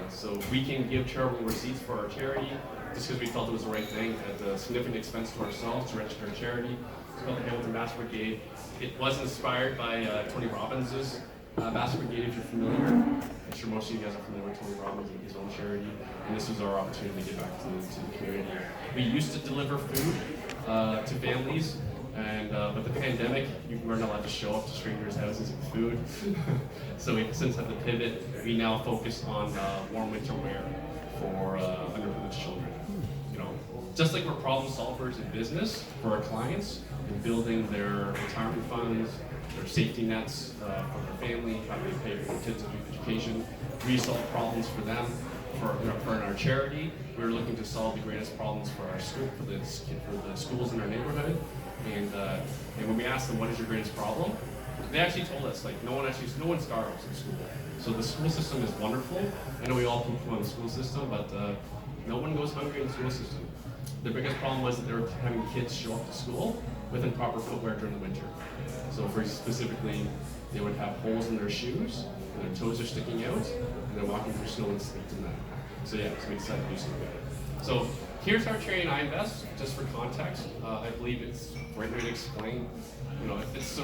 So we can give charitable receipts for our charity just because we felt it was the right thing at a significant expense to ourselves to register a charity. It's called the Hamilton Basket Brigade. It was inspired by Tony Robbins' Basket Brigade, if you're familiar. I'm sure most of you guys are familiar with Tony Robbins and his own charity. And this was our opportunity to give back to the community. We used to deliver food to families, but the pandemic, you weren't allowed to show up to strangers' houses with food. So we've since had to pivot. We now focus on warm winter wear for underprivileged children. Just like we're problem solvers in business for our clients, in building their retirement funds, their safety nets for their family, how they pay for their kids' education. We solve problems for them. For our charity, we're looking to solve the greatest problems for our school, for the schools in our neighborhood. And when we asked them what is your greatest problem, they actually told us no one starves in school. So the school system is wonderful. I know we all poo-poo on the school system, but no one goes hungry in the school system. The biggest problem was that they were having kids show up to school with improper footwear during the winter. So specifically, they would have holes in their shoes, and their toes are sticking out, and they're walking through snow and slipped in that. So we decided to do something about it. So here's our training I invest, just for context. I believe it's a great way to explain. It's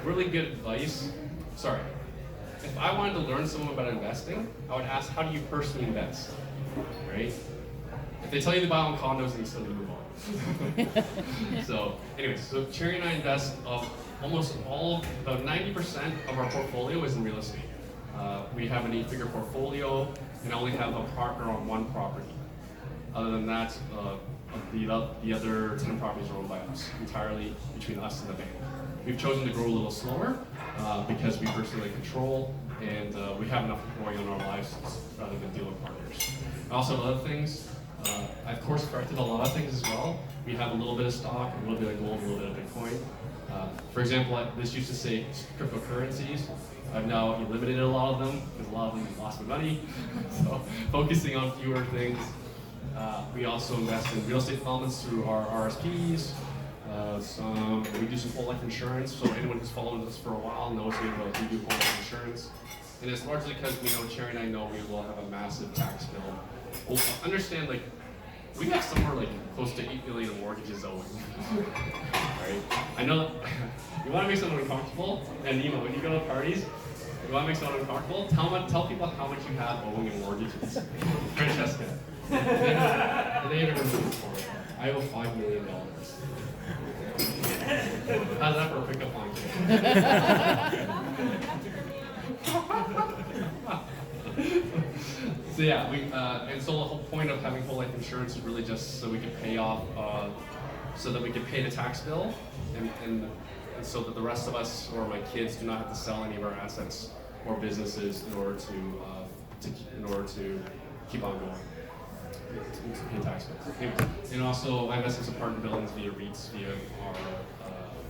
really good advice. Sorry. If I wanted to learn something about investing, I would ask, how do you personally invest? Right? If they tell you to buy on condos, then you still need to move on. So Cherry and I invest about 90% of our portfolio is in real estate. We have an 8-figure portfolio and only have a partner on one property. Other than that, the other 10 properties are owned by us, entirely between us and the bank. We've chosen to grow a little slower because we personally control and we have enough going on in our lives rather than deal with partners. Also, other things, I've course corrected a lot of things as well. We have a little bit of stock, a little bit of gold, a little bit of Bitcoin. For example, this used to say cryptocurrencies. I've now eliminated a lot of them because a lot of them lost my money. So focusing on fewer things. We also invest in real estate developments through our RSPs. We do some whole life insurance, so anyone who's followed us for a while knows we do whole life insurance. And it's largely because we know Cherry and I know we will have a massive tax bill. Well, understand, we have somewhere close to 8 million in mortgages owing. Right? I know you want to make someone uncomfortable, and Nemo, when you go to parties, you want to make someone uncomfortable, tell people how much you have owing in mortgages. Francesca, they ever moved for it. I owe $5 million. How's that for a pickup line? So and so the whole point of having whole life insurance is really just so we can pay off, so that we can pay the tax bill, and and so that the rest of us or my kids do not have to sell any of our assets or businesses in order to keep on going. To pay tax bills. And also, I invest in apartment buildings via REITs, via our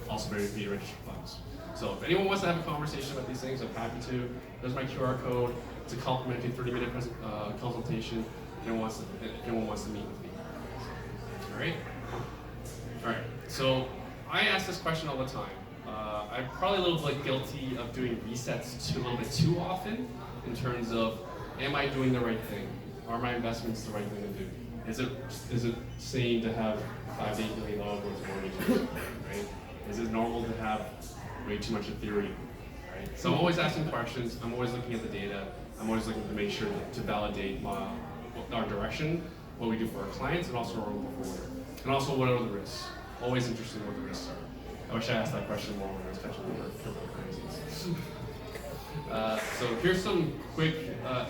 also via registered funds. So if anyone wants to have a conversation about these things, I'm happy to. There's my QR code. It's a complimentary 30-minute consultation. If anyone wants to meet with me. All right. All right. So I ask this question all the time. I'm probably a little bit guilty of doing resets a little bit too often in terms of, am I doing the right thing? Are my investments the right thing to do? Is it sane to have $5 to $8 million worth of mortgages? Right? Is it normal to have way too much Ethereum? Right? So I'm always asking questions. I'm always looking at the data. I'm always looking to make sure to validate our direction, what we do for our clients, and also our own portfolio. And also, what are the risks? Always interested in what the risks are. I wish I asked that question more when I was catching the cryptocurrencies. So here's some quick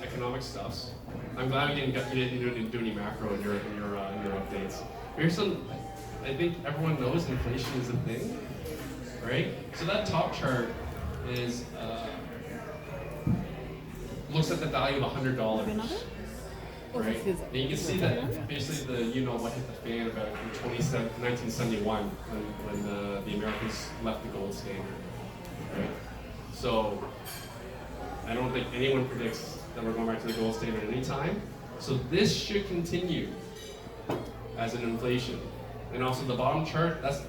economic stuffs. I'm glad you didn't do any macro in your updates. Here's some. I think everyone knows inflation is a thing, right? So that top chart is looks at the value of $100. Right? And you can see that basically what hit the fan about in 1971 when the Americans left the gold standard. Right? So I don't think anyone predicts that we're going back to the gold standard anytime. So this should continue as an inflation. And also the bottom chart, that's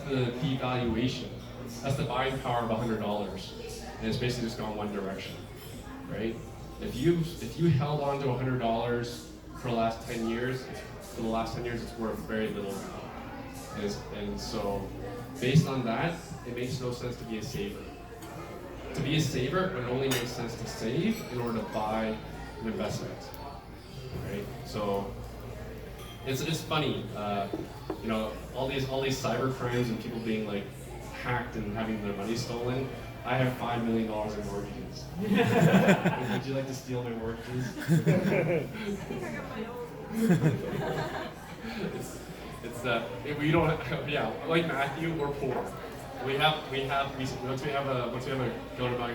the p-valuation. That's the buying power of $100. And it's basically just gone one direction. Right? If you held on to $100 for the last 10 years, it's worth very little now. And so, based on that, it makes no sense to be a saver. To be a saver, it only makes sense to save in order to buy an investment, right? So, it's funny, all these cyber crimes and people being like hacked and having their money stolen. I have $5 million in mortgages. Would you like to steal my mortgages? We don't like Matthew, we're poor. Once we have a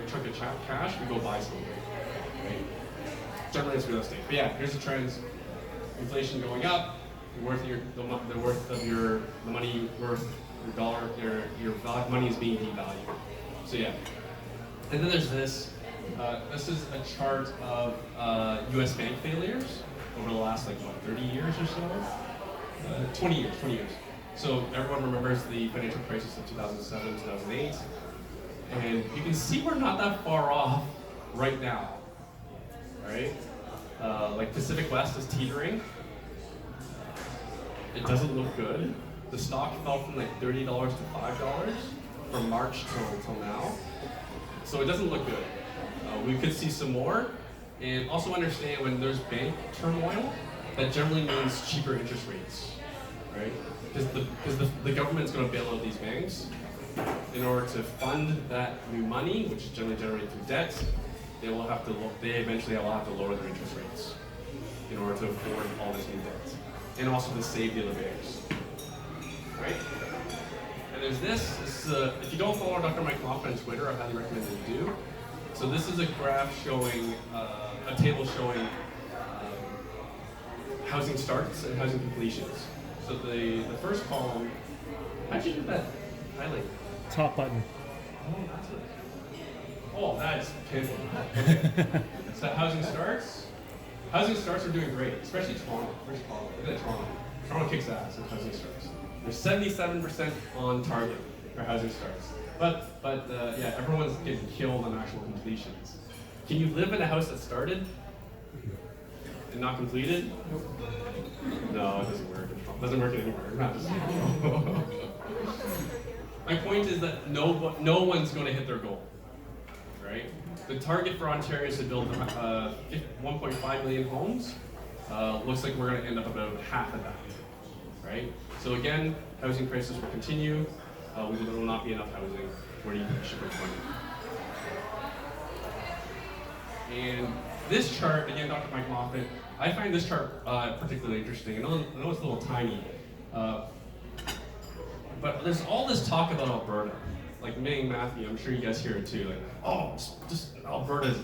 chunk of cash, we go buy something. Right? Generally it's real estate. But yeah, here's the trends. Inflation going up, the money worth your dollar, your money is being devalued. So yeah, and then there's this. This is a chart of U.S. bank failures over the last 30 years or so. 20 years. So everyone remembers the financial crisis of 2007, 2008, and you can see we're not that far off right now. Right? Pacific West is teetering. It doesn't look good. The stock fell from $30 to $5 from March till now. So it doesn't look good. We could see some more. And also understand when there's bank turmoil, that generally means cheaper interest rates, right? Because the government's going to bail out these banks. In order to fund that new money, which is generally generated through debt, they eventually will have to lower their interest rates in order to afford all this new debt. And also to save the other banks, right? And there's this if you don't follow Dr. Mike Laughlin on Twitter, I highly recommend that you do. So this is a graph showing, a table showing housing starts and housing completions. So the first column, how'd you do that highlight? Top button. Oh, that's it. Oh, that's pivotal. Okay. So housing starts. Housing starts are doing great, especially Toronto. Where's Toronto? Look at Toronto. Toronto kicks ass in housing starts. They're 77% on target for housing starts. But everyone's getting killed on actual completions. Can you live in a house that started and not completed? No, it doesn't work. It doesn't work anywhere. Not just My point is that no one's going to hit their goal, right? The target for Ontario is to build 1.5 million homes. Looks like we're going to end up about half of that, right? So again, housing prices will continue. There will not be enough housing. Where do you think we should put money? And this chart, again, Dr. Mike Moffat, I find this chart particularly interesting. I know it's a little tiny, but there's all this talk about Alberta. like Ming, Matthew, I'm sure you guys hear it too. Like, oh, just Alberta's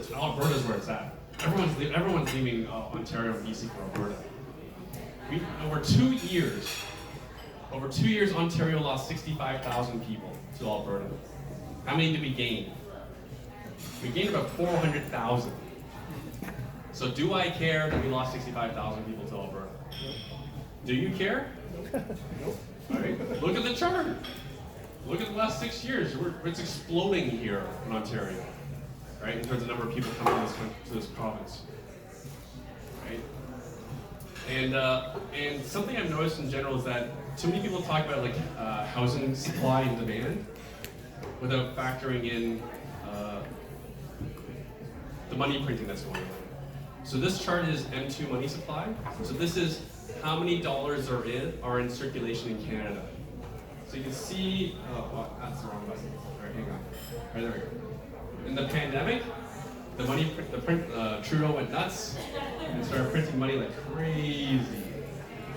where it's at. Everyone's leaving Ontario and BC for Alberta. Over 2 years, Ontario lost 65,000 people to Alberta. How many did we gain? We gained about 400,000. So do I care that we lost 65,000 people to Alberta? Do you care? Nope. All right. Look at the chart. Look at the last 6 years. It's exploding here in Ontario, right? In terms of the number of people coming to this province, right? And something I've noticed in general is that too many people talk about like housing supply and demand without factoring in the money printing that's going on. So this chart is M2 money supply. So this is how many dollars are in circulation in Canada. So you can see, that's the wrong button. All right, hang on. All right, there we go. In the pandemic, Trudeau went nuts and started printing money like crazy,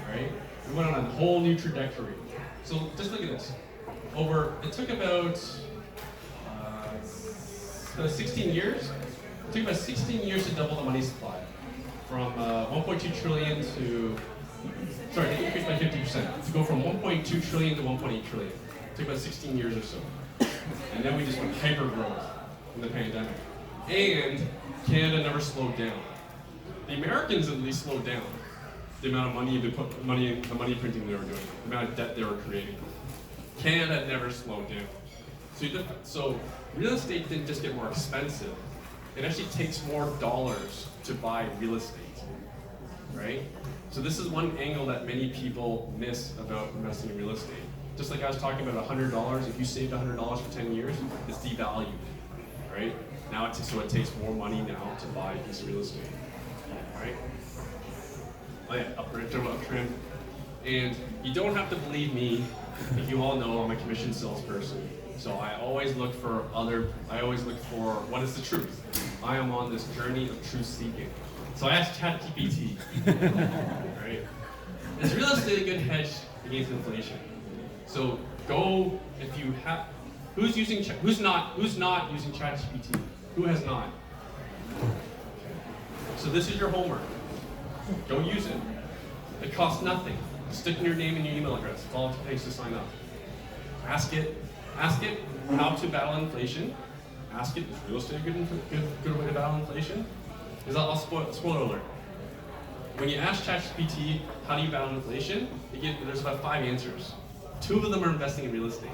right? We went on a whole new trajectory. So just look at this. It took about 16 years. It took about 16 years to double the money supply, from 1.2 trillion to, sorry, to increase by 50%. To go from 1.2 trillion to 1.8 trillion. It took about 16 years or so. And then we just went hyper growth in the pandemic. And Canada never slowed down. The Americans at least slowed down the amount of money they put the money printing they were doing, the amount of debt they were creating. Canada never slowed down. So real estate didn't just get more expensive. It actually takes more dollars to buy real estate, right? So this is one angle that many people miss about investing in real estate. Just like I was talking about $100, if you saved $100 for 10 years, it's devalued, right? Now so it takes more money now to buy a piece of real estate, right? Oh yeah, up trim. And you don't have to believe me if you all know I'm a commission salesperson. So I always look for what is the truth. I am on this journey of truth seeking. So I asked ChatGPT, right? Is real estate a good hedge against inflation? So go, if you have, who's not using ChatGPT? Who has not? So this is your homework. Go use it. It costs nothing. Stick in your name and your email address. That's all it takes to sign up. Ask it how to battle inflation. Ask it, is real estate a good way to battle inflation? Because I'll spoiler alert. When you ask ChatGPT, how do you battle inflation? There's about 5 answers. 2 of them are investing in real estate.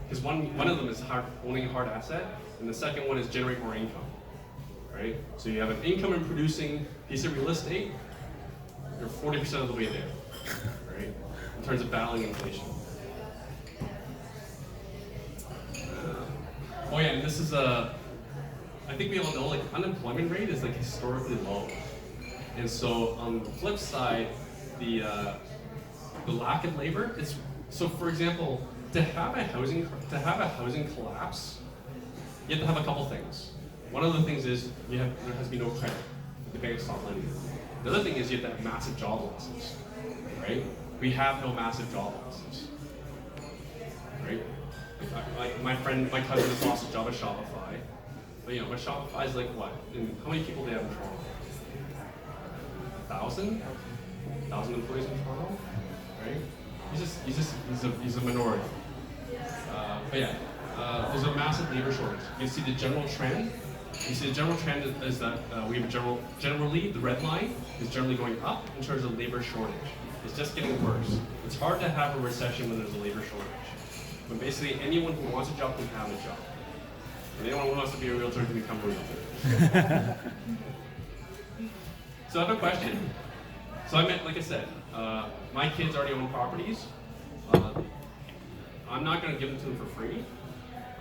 Because one of them is owning a hard asset, and the second one is generate more income. Right? So you have an income and producing piece of real estate, you're 40% of the way there. Right? In terms of battling inflation. Oh yeah, and this is I think we all know, like, unemployment rate is like historically low. And so on the flip side, the lack of labor, so for example, to have a housing collapse, you have to have a couple things. One of the things is there has to be no credit. The banks stop lending. The other thing is you have to have massive job losses, right? We have no massive job losses, right? Like my cousin just lost a job at Shopify. But but Shopify is like what? And how many people do they have in Toronto? 1,000 employees in Toronto, right? He's a minority. But yeah, there's a massive labor shortage. You see the general trend. You see the general trend is that we have generally the red line is generally going up in terms of labor shortage. It's just getting worse. It's hard to have a recession when there's a labor shortage. But basically, anyone who wants a job can have a job. And anyone who wants to be a realtor can become a realtor. So I have a question. So like I said, my kids already own properties. I'm not going to give them to them for free.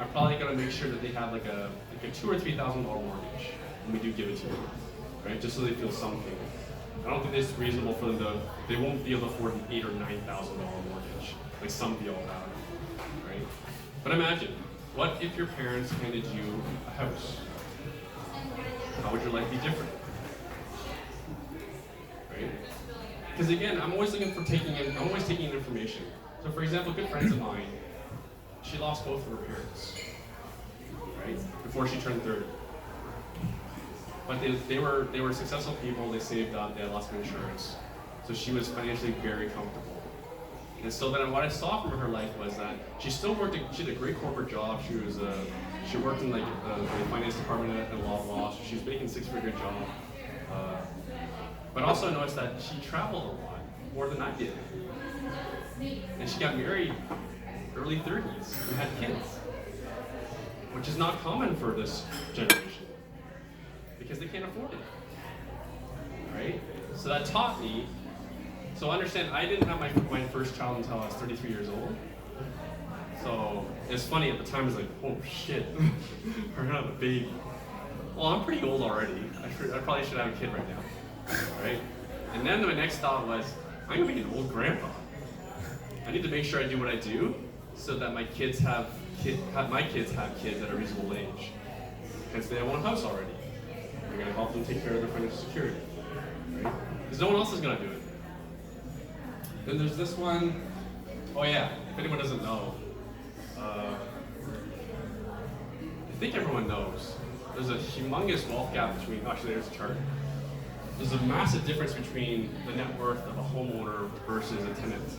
I'm probably going to make sure that they have like a $2,000 or $3,000 mortgage when we do give it to them, right? Just so they feel something. I don't think it's reasonable for them they won't be able to afford an $8,000 or $9,000 mortgage, like some people have, right? But imagine, what if your parents handed you a house? How would your life be different? Right? Because again, I'm always taking in information. So for example, good friends of mine, she lost both of her parents, right, before she turned 30. But they were successful people. They saved up. They had lots of insurance, so she was financially very comfortable. And so then what I saw from her life was that she still worked. She had a great corporate job. She worked in like the finance department at a law. So she was making a 6-figure job. But also I noticed that she traveled a lot, more than I did. And she got married early 30s and had kids, which is not common for this generation because they can't afford it, right? So that taught me. So understand, I didn't have my first child until I was 33 years old. So it's funny at the time. I was like, oh shit, we're gonna have a baby. Well, I'm pretty old already. I probably should have a kid right now, right? And then my next thought was, I'm gonna be an old grandpa. I need to make sure I do what I do so that my kids have kids at a reasonable age. Hence, they own a house already. We're gonna help them take care of their financial security, right? Because no one else is gonna do it. Then there's this one. Oh yeah, if anyone doesn't know, I think everyone knows. There's a humongous wealth gap between. Actually, there's a chart. There's a massive difference between the net worth of a homeowner versus a tenant.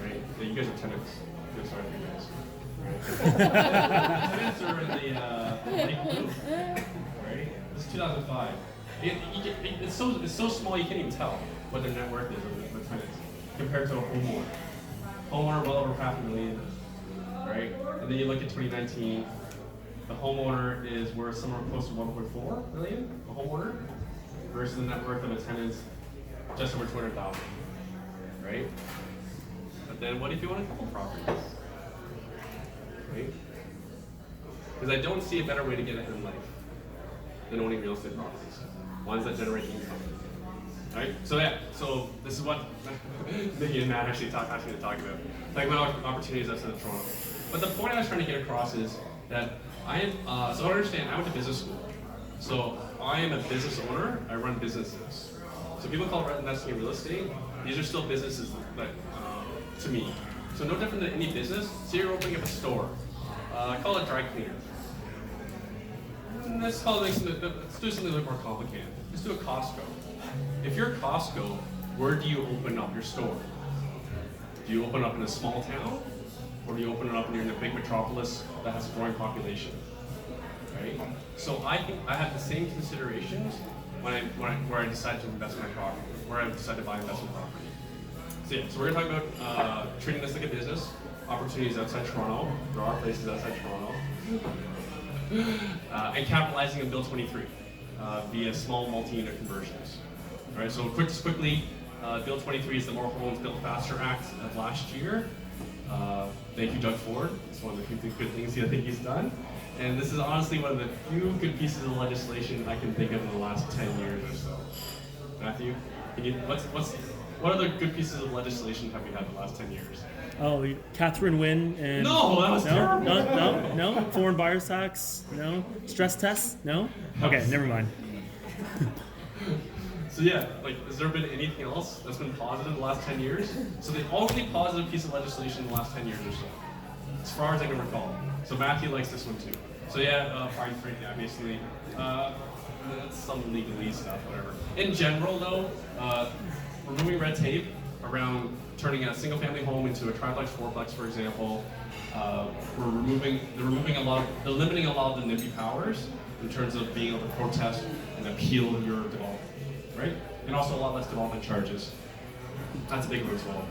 Right? Yeah, you guys are tenants. Good, sorry for you guys. Right? Tenants are in the light blue. Right? This is 2005. It's so small you can't even tell what their net worth is of the tenants compared to a homeowner. Homeowner well over $500,000, right? And then you look at 2019, the homeowner is worth somewhere close to 1.4 million, a homeowner, versus the net worth of a tenant just over 200,000, right? But then what if you want a couple properties, right? Because I don't see a better way to get ahead in life than owning real estate properties, ones that generate income. Right? So yeah, so this is what Nikki and Matt actually asked me to talk about. Like my opportunities outside of Toronto. But the point I was trying to get across is that I am, so I understand, I went to business school. So I am a business owner, I run businesses. So people call it investing in real estate. These are still businesses that, to me. So no different than any business. So you're opening up a store. Call it dry cleaner. Let's do something a little more complicated. Let's do a Costco. If you're Costco, where do you open up your store? Do you open up in a small town, or do you open it up in a big metropolis that has a growing population? Right. So I think I have the same considerations where I decide to invest my property, where I decide to buy investment property. So yeah, so we're gonna talk about treating this like a business, opportunities outside Toronto. There are places outside Toronto, and capitalizing on Bill 23 via small multi-unit conversions. All right, so quickly, Bill 23 is the More Homes Built Faster Act of last year. Thank you, Doug Ford. It's one of the good things I think he's done. And this is honestly one of the few good pieces of legislation I can think of in the last 10 years or so. Matthew, what other good pieces of legislation have we had in the last 10 years? Oh, Catherine Wynne and No, that was terrible. No, foreign buyers tax, no, stress tests, no. Okay, never mind. So yeah, like, has there been anything else that's been positive in the last 10 years? So the only positive piece of legislation in the last 10 years or so, as far as I can recall. So Matthew likes this one too. So yeah, fine print, yeah, basically. That's some legalese stuff, whatever. In general though, removing red tape around turning a single family home into a triplex, fourplex, for example. They're limiting a lot of the NIMBY powers in terms of being able to protest and appeal your development, right? And also a lot less development charges. That's a big one as well.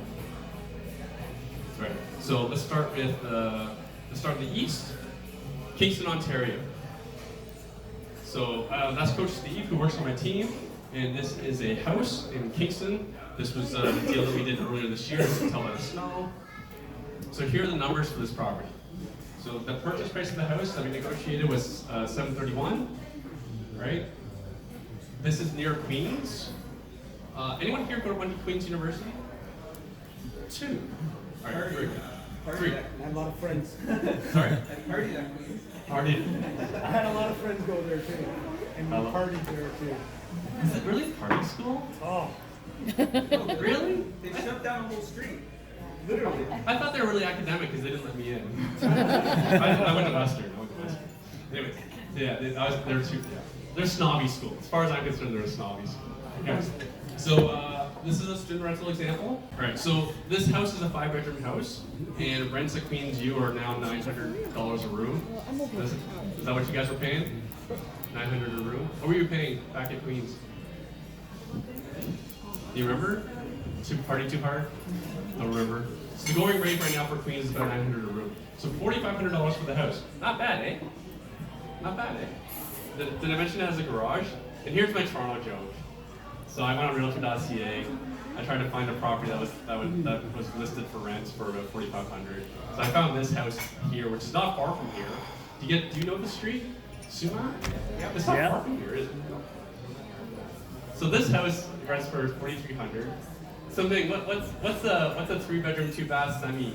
Right. So let's start with in the east, Kingston, Ontario. So that's Coach Steve, who works on my team, and this is a house in Kingston. This was the deal that we did earlier this year, as you can tell by the snow. So here are the numbers for this property. So the purchase price of the house that we negotiated was $731, right? This is near Queens. Anyone here went to Queens University? 2. All right, 3. I had a lot of friends. Sorry? I partied at Queens. Partied. I had a lot of friends go there too. And we partied there too. Is it really party school? Oh. Really? They shut down the whole street. Literally. I thought they were really academic because they didn't let me in. I went to Western. Anyway, yeah, they're snobby school. As far as I'm concerned, they're a snobby school. Anyways, so this is a student rental example. All right, so this house is a 5-bedroom house, and rents at Queens U are now $900 a room. Is that what you guys were paying? $900 a room. What were you paying back at Queens? Do you remember? Party too hard? Don't remember. So the going rate right now for Queens is about $900 a room. So $4,500 for the house. Not bad, eh? Not bad, eh? Did I mention it has a garage? And here's my Toronto joke. So I went on Realtor.ca. I tried to find a property that was listed for rent for about $4,500. So I found this house here, which is not far from here. Do you know the street? Sumac? Yeah, it's not far from here, is it? So this house rents for $4,300. Something. What's a 3-bedroom, 2-bath semi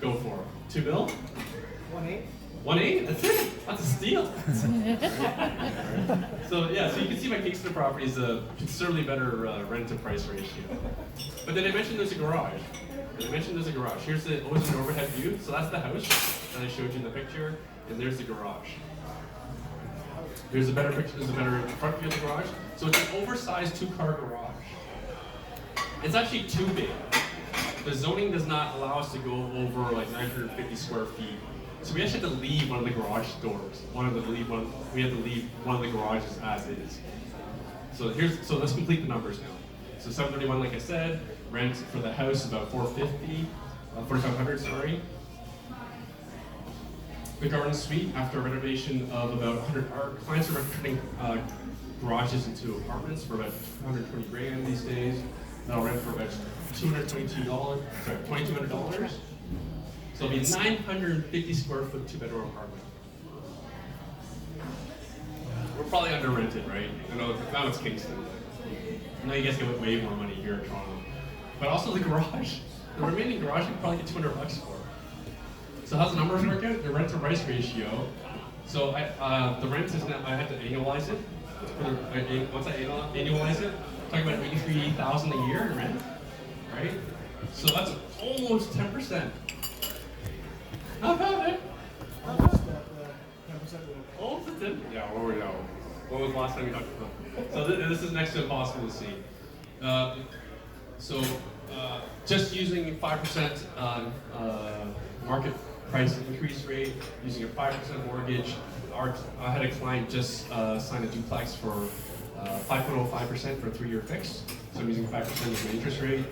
go for? $2 mil? 1.8. 1.8? That's it. That's a steal. So yeah, so you can see my Kingston property is a considerably better rent to price ratio. But then I mentioned there's a garage. Here's always an overhead view. So that's the house that I showed you in the picture, and there's the garage. There's a better picture. There's a better front view of the garage. So it's an oversized 2-car garage. It's actually too big. The zoning does not allow us to go over like 950 square feet. So we actually have to leave one of the garage doors. We have to leave one of the garages as is. So let's complete the numbers now. So 731, like I said, rent for the house about 4,500, sorry. The garden suite, after a renovation of about 100, our clients are turning garages into apartments for about 120 grand these days. That'll rent for about $2,200. So it'll be a 950 square foot 2-bedroom apartment. We're probably under rented, right? I know now it's Kingston. I know you guys get way more money here in Toronto. But also the garage. The remaining garage you can probably get $200 for. So how's the numbers work out? The rent to price ratio. So the rent is now, I had to annualize it. Once I annualize it, I'm talking about $83,000 a year in rent, right? So that's almost 10%. Not bad, eh? Almost 10%. Almost a 10. Yeah, where were we now? When was the last time we talked about? So this is next to impossible to see. Just using 5% market price increase rate, using a 5% mortgage. I had a client just sign a duplex for 5.05% for a 3-year fix. So I'm using 5% as my interest rate.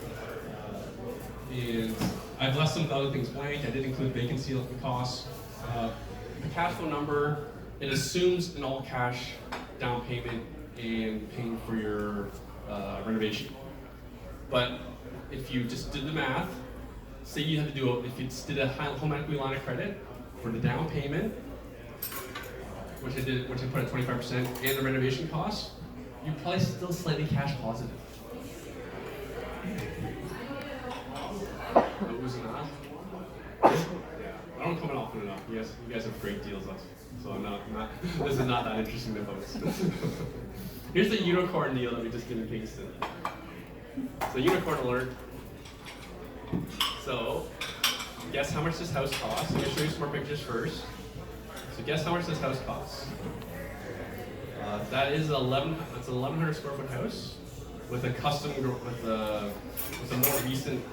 And I've left some of the other things blank. I did include vacancy costs. The cash flow number, it assumes an all cash down payment and paying for your renovation. But if you just did the math, say you had to do if you did a home equity line of credit for the down payment, which I put at 25%, and the renovation costs, you're probably still slightly cash positive. That was enough. Yeah, I don't come in often enough. You guys have great deals, so I'm not. This is not that interesting to folks. Here's the unicorn deal that we just did in Kingston. So unicorn alert. So guess how much this house costs. I'm gonna show you some more pictures first. So guess how much this house costs. That is That's an 1,100 square foot house with a custom with a more recent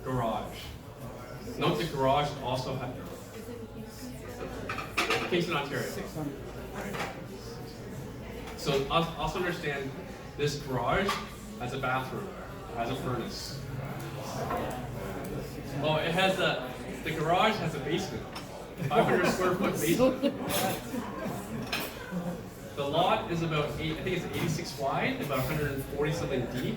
garage. Note the garage also has Kingston, Ontario. 600. Right. So also understand this garage has a bathroom, has a furnace. Oh, it has the garage has a basement. 500 square foot basement. The lot is about I think it's 86 wide, about 140 something deep.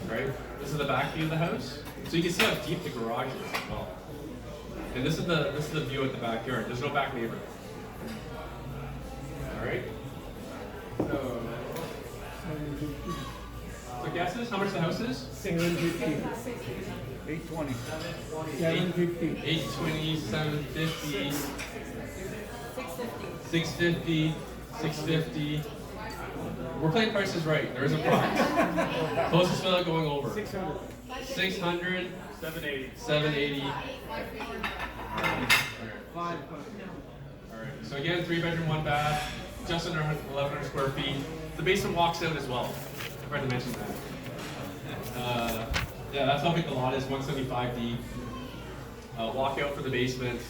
Right? This is the back view of the house. So you can see how deep the garage is as well. And this is the view at the backyard. There's no back neighbor. Alright? So guesses? How much the house is? 750. 820. 750. 820, 750, 650, 650. We're playing prices right. There is a price. Closest without going over. 600. 600. 780. 780. Alright. So again, 3-bedroom, 1 bath, just under 1,100 square feet. The basement walks out as well. I forgot to mention that. Yeah, that's how big the lot is, 175 deep. Walkout for the basement.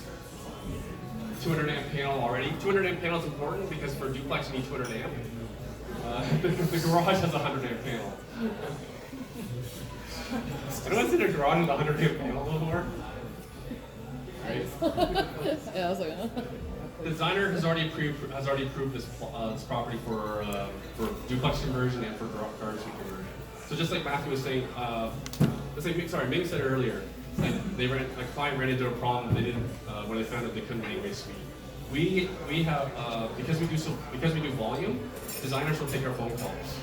200 amp panel already. 200 amp panel is important because for duplex you need 200 amp. The garage has a 100 amp panel. Anyone's in a garage with a 100 amp panel before? Right? Yeah, I was like, The designer has already approved this property for duplex conversion and for garage suite conversion. So just like Matthew was saying, Ming said earlier, like a client ran into a problem they didn't when they found out they couldn't anyway suite. We have because we do volume, designers will take our phone calls.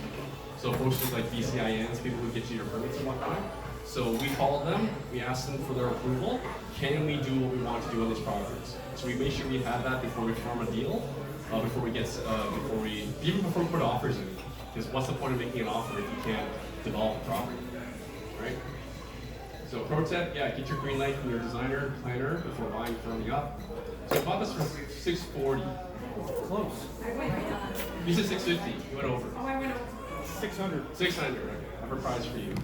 So folks with like BCINs, people who get you your permits and whatnot. So we call them, we ask them for their approval. Can we do what we want to do on these properties? So we make sure we have that before we form a deal, before we put offers in. Because what's the point of making an offer if you can't develop a property, right? So pro tip, yeah, get your green light from your designer, planner before buying, firming up. So I bought this for $640. Close. You said $650. You went over. Oh, I went over. 600. 600. Okay, I have a prize for you.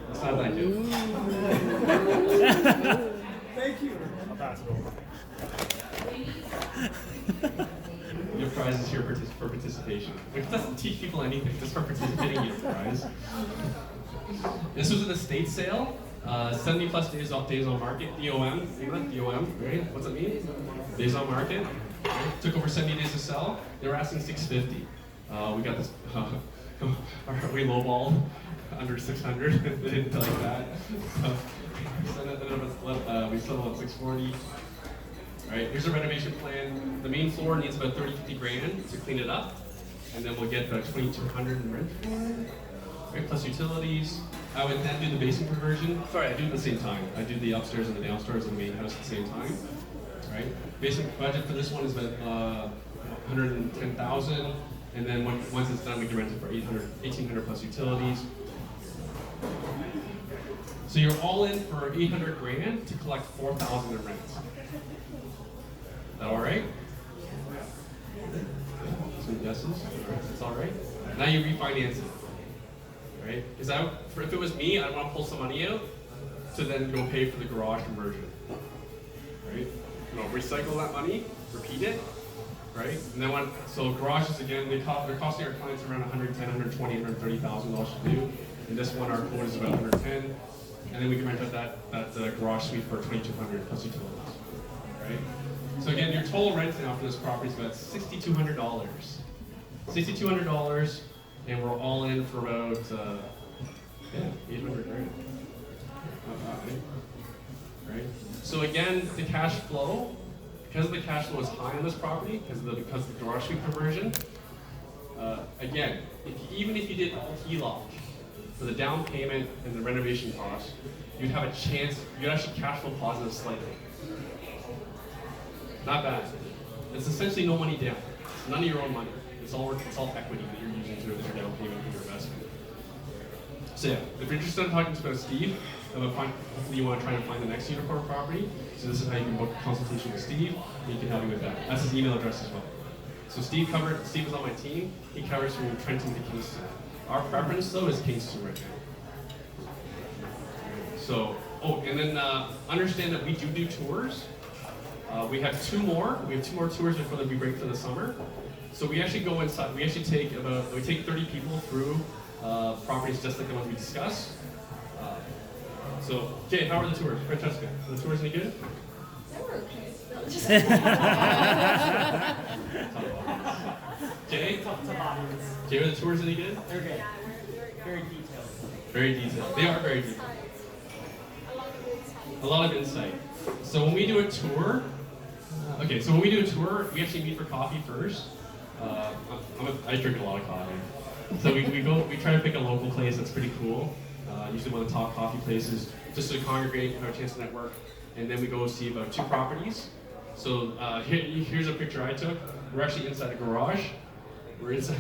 That's not what I do. Thank you. I'll pass it over. Your prize is here for participation. Which doesn't teach people anything, just for participating you get a prize. This was an estate sale. 70 plus days on market. DOM, right? What's it mean? Days on market. Right? Took over 70 days to sell. They were asking 650. We got this. We lowballed under 600. They didn't like that. So we settled at 640. Right, here's a renovation plan. The main floor needs about 50 grand to clean it up, and then we'll get about 2,200 in rent for it. Right, plus utilities. I would then do the basement conversion. Sorry, I do it at the same time. I do the upstairs and the downstairs of the main house at the same time. Right, basic budget for this one is about 110,000, and then once it's done, we can rent it for 1,800 plus utilities. So you're all in for 800 grand to collect 4,000 in rent. Is that all right? Some guesses? It's all right. Now you refinance it, right? Because if it was me, I'd want to pull some money out to then go pay for the garage conversion, right? Recycle that money, repeat it, right? And then so garages again, they're costing our clients around 110, 120, 130,000 dollars to do. And this one, our quote is about 110, and then we can rent out that garage suite for 2,200 plus utilities, right? So again, your total rent now for this property is about $6,200. $6,200, and we're all in for about 800 grand. Right? So again, the cash flow, because the cash flow is high on this property, because of the garage suite conversion. Again, even if you did all HELOC for the down payment and the renovation cost, you'd have a chance. You'd actually cash flow positive slightly. Not bad. It's essentially no money down. It's none of your own money. It's all equity that you're using to your down payment for your investment. So yeah, if you're interested in talking to Steve, hopefully you want to try and find the next unicorn property. So this is how you can book a consultation with Steve, and he can help you with that. That's his email address as well. So Steve is on my team. He covers from Trenton to Kingston. Our preference though is Kingston right now. So, and then understand that we do tours. We have two more tours before we break for the summer. So we actually go inside. We actually take 30 people through properties just like the ones we discussed. Jay, how are the tours? Francesca, are the tours any good? They were okay. No, just Jay, Jay, are the tours any good? They're good. yeah, we're Very detailed. Very detailed. They are very detailed. A lot of insight. A lot of insight. So when we do a tour, we actually meet for coffee first. I drink a lot of coffee. So we try to pick a local place that's pretty cool. Usually one of the top coffee places, just to congregate, have a chance to network. And then we go see about 2 properties. So here's a picture I took. We're actually inside a garage. We're inside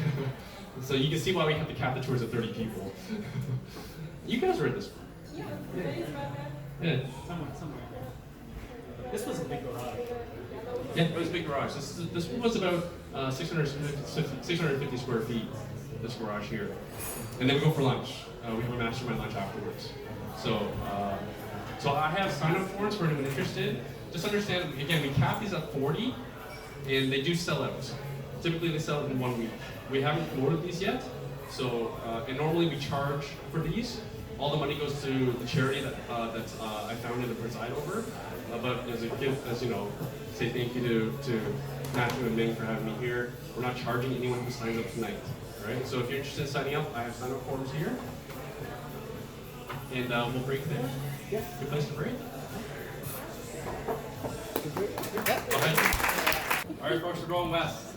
So you can see why we have to cap the tours at 30 people. You guys were in this one. Yeah. Somewhere. This was a big garage. Yeah, it was a big garage. This one was about 650 square feet, this garage here. And then we go for lunch. We have a mastermind lunch afterwards. So I have sign-up forms for anyone interested. Just understand, again, we cap these at 40, and they do sell out. Typically, they sell out in 1 week. We haven't promoted these yet, so and normally we charge for these. All the money goes to the charity that I founded and preside over. But as a gift, as you know, say thank you to Matthew and Ming for having me here. We're not charging anyone who signs up tonight. All right. So if you're interested in signing up, I have sign-up forms here, and we'll break there. Yeah. Good place to break. Okay. All right, folks, we're going west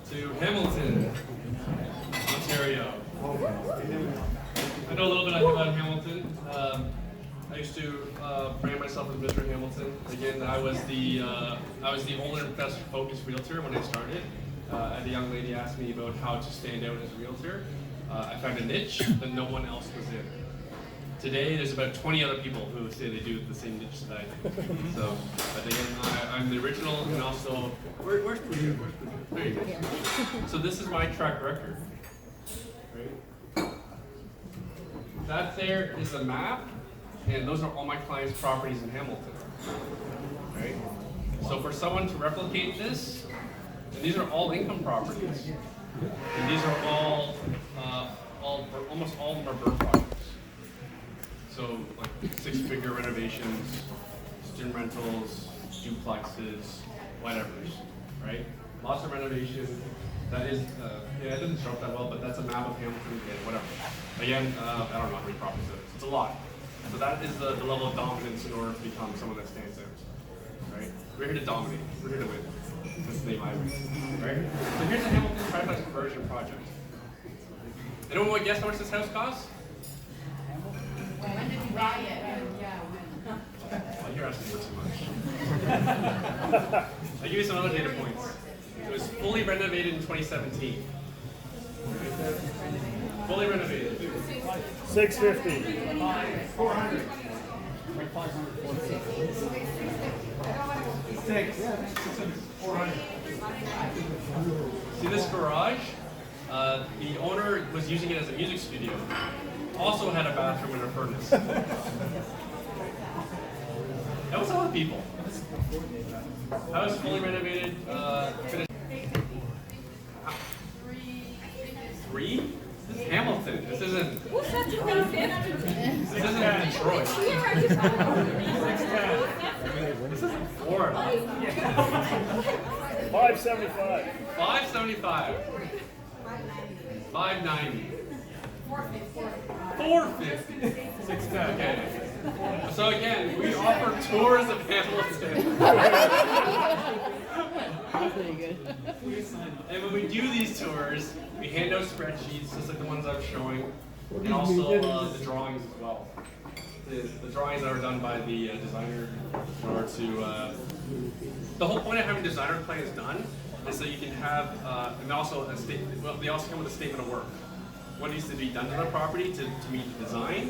to Hamilton, Ontario. I know a little bit about Hamilton. I used to brand myself as Mr. Hamilton. Again, I was the owner investor focused realtor when I started. And a young lady asked me about how to stand out as a realtor. I found a niche that no one else was in. Today, there's about 20 other people who say they do the same niche that I do. So, but again, I'm the original, and also, where's Pooja? There you go. So this is my track record. Right? That there is a map, and those are all my clients' properties in Hamilton. Right? So for someone to replicate this, and these are all income properties, and these are all almost all of them are bird projects. So like 6-figure renovations, student rentals, duplexes, whatever, right? Lots of renovation. That is, yeah, it doesn't show up that well, but that's a map of Hamilton, again, whatever. Again, I don't know how many properties it is. It's a lot. So that is the level of dominance in order to become someone that stands out, right? We're here to dominate. We're here to win. That's the name I win, right? So here's the Hamilton triplex conversion project. Anyone want to guess how much this house costs? When did you buy it? Yeah, Well, you're asking for too much. I'll give you some other data points. It was fully renovated in 2017. Fully renovated. 650. 400. 400. See this garage? The owner was using it as a music studio. Also had a bathroom and a furnace. That was a lot of people. That was fully renovated. Finished. 3? This is Hamilton. This isn't. Who's that you think? This isn't Detroit. This isn't Florida. 575. 575. 590. 450. 610. Okay. So again, we offer tours of Hamilton. That's pretty good. And when we do these tours, we hand out spreadsheets, just like the ones I was showing, and also the drawings as well. The drawings that are done by the designer in order to. The whole point of having designer plans done is so you can have, and also a statement. Well, they also come with a statement of work. What needs to be done to the property to meet the design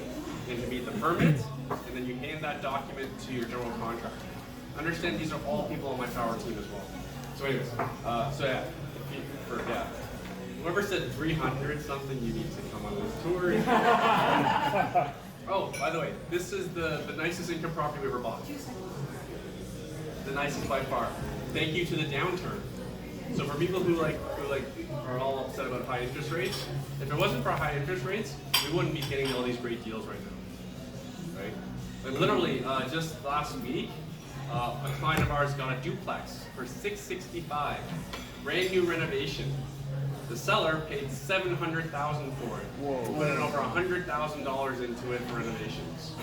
and to meet the permit, and then you hand that document to your general contractor. Understand these are all people on my power team as well. So anyways, whoever said 300 something, you need to come on this tour. Oh, by the way, this is the nicest income property we ever bought. The nicest by far. Thank you to the downturn. So for people who are all upset about high interest rates, if it wasn't for high interest rates, we wouldn't be getting all these great deals right now, right? Like literally, just last week, a client of ours got a duplex for $665, brand new renovation. The seller paid $700,000 for it. Whoa. Put in over $100,000 into it for renovations.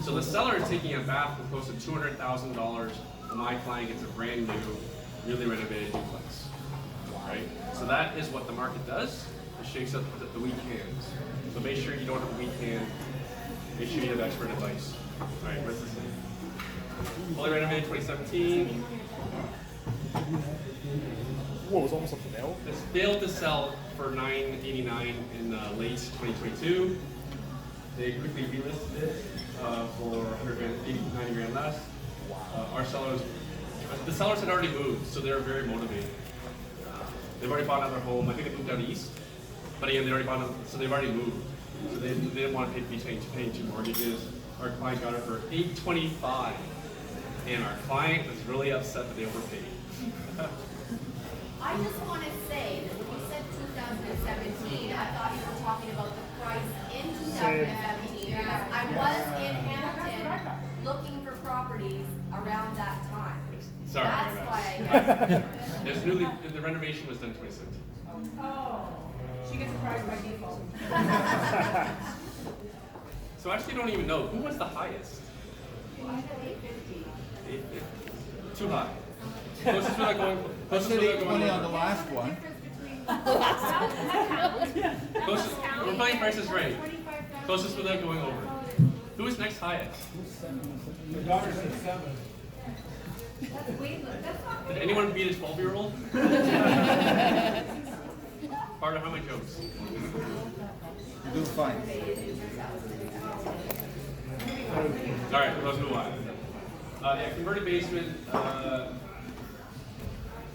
So the seller is taking a bath for close to $200,000, and my client gets a brand new, newly renovated duplex. Right? So that is what the market does. It shakes up the weak hands. So make sure you don't have a weak hand. Make sure you have expert advice. All right, what's this thing? Fully renovated 2017. Whoa, it was almost up to nail. This failed to sell for $989 in late 2022. They quickly relisted it for 190 grand less. Our sellers, the sellers had already moved, so they were very motivated. They've already bought another home. I think they moved out east, but again, they already bought another, so they've already moved. So they didn't want to be paying two mortgages. Our client got it for $825, and our client was really upset that they overpaid. I just want to say that when you said 2017, I thought you were talking about the price in 2017. Because I was in Hamilton looking for properties around that time. Sorry. That's why I guessed. There's the renovation was done in 2017. Oh, she gets a prize by default. So I actually don't even know who was the highest. 850. 850. Too high. Closest without going. Closest without going 20 on over. the last one. Closest. We're playing prices right. Closest without going over. Who is next highest? My daughter said 7. That's way low. That's not Did anyone beat a 12-year-old? Part of how many jokes? You're doing fine. All right, let's move on. Yeah, converted basement.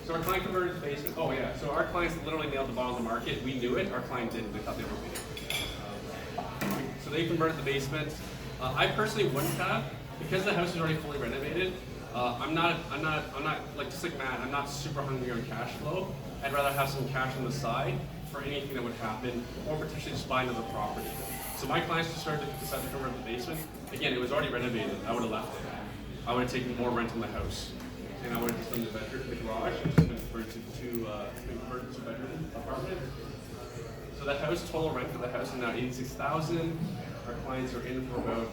So our client converted the basement. Oh yeah, so our clients literally nailed the bottom of the market. We knew it. Our client didn't. They thought they were being. So they converted the basement. I personally wouldn't have, because the house is already fully renovated. I'm not like just like Matt. I'm not super hungry on cash flow. I'd rather have some cash on the side for anything that would happen, or potentially just buy another property. So my clients just decided to convert the basement. Again, it was already renovated. I would have left it. I would have taken more rent on the house, and I would have just done the garage, and just converted to two-bedroom apartment. So the house total rent for the house is now $86,000. Our clients are in for about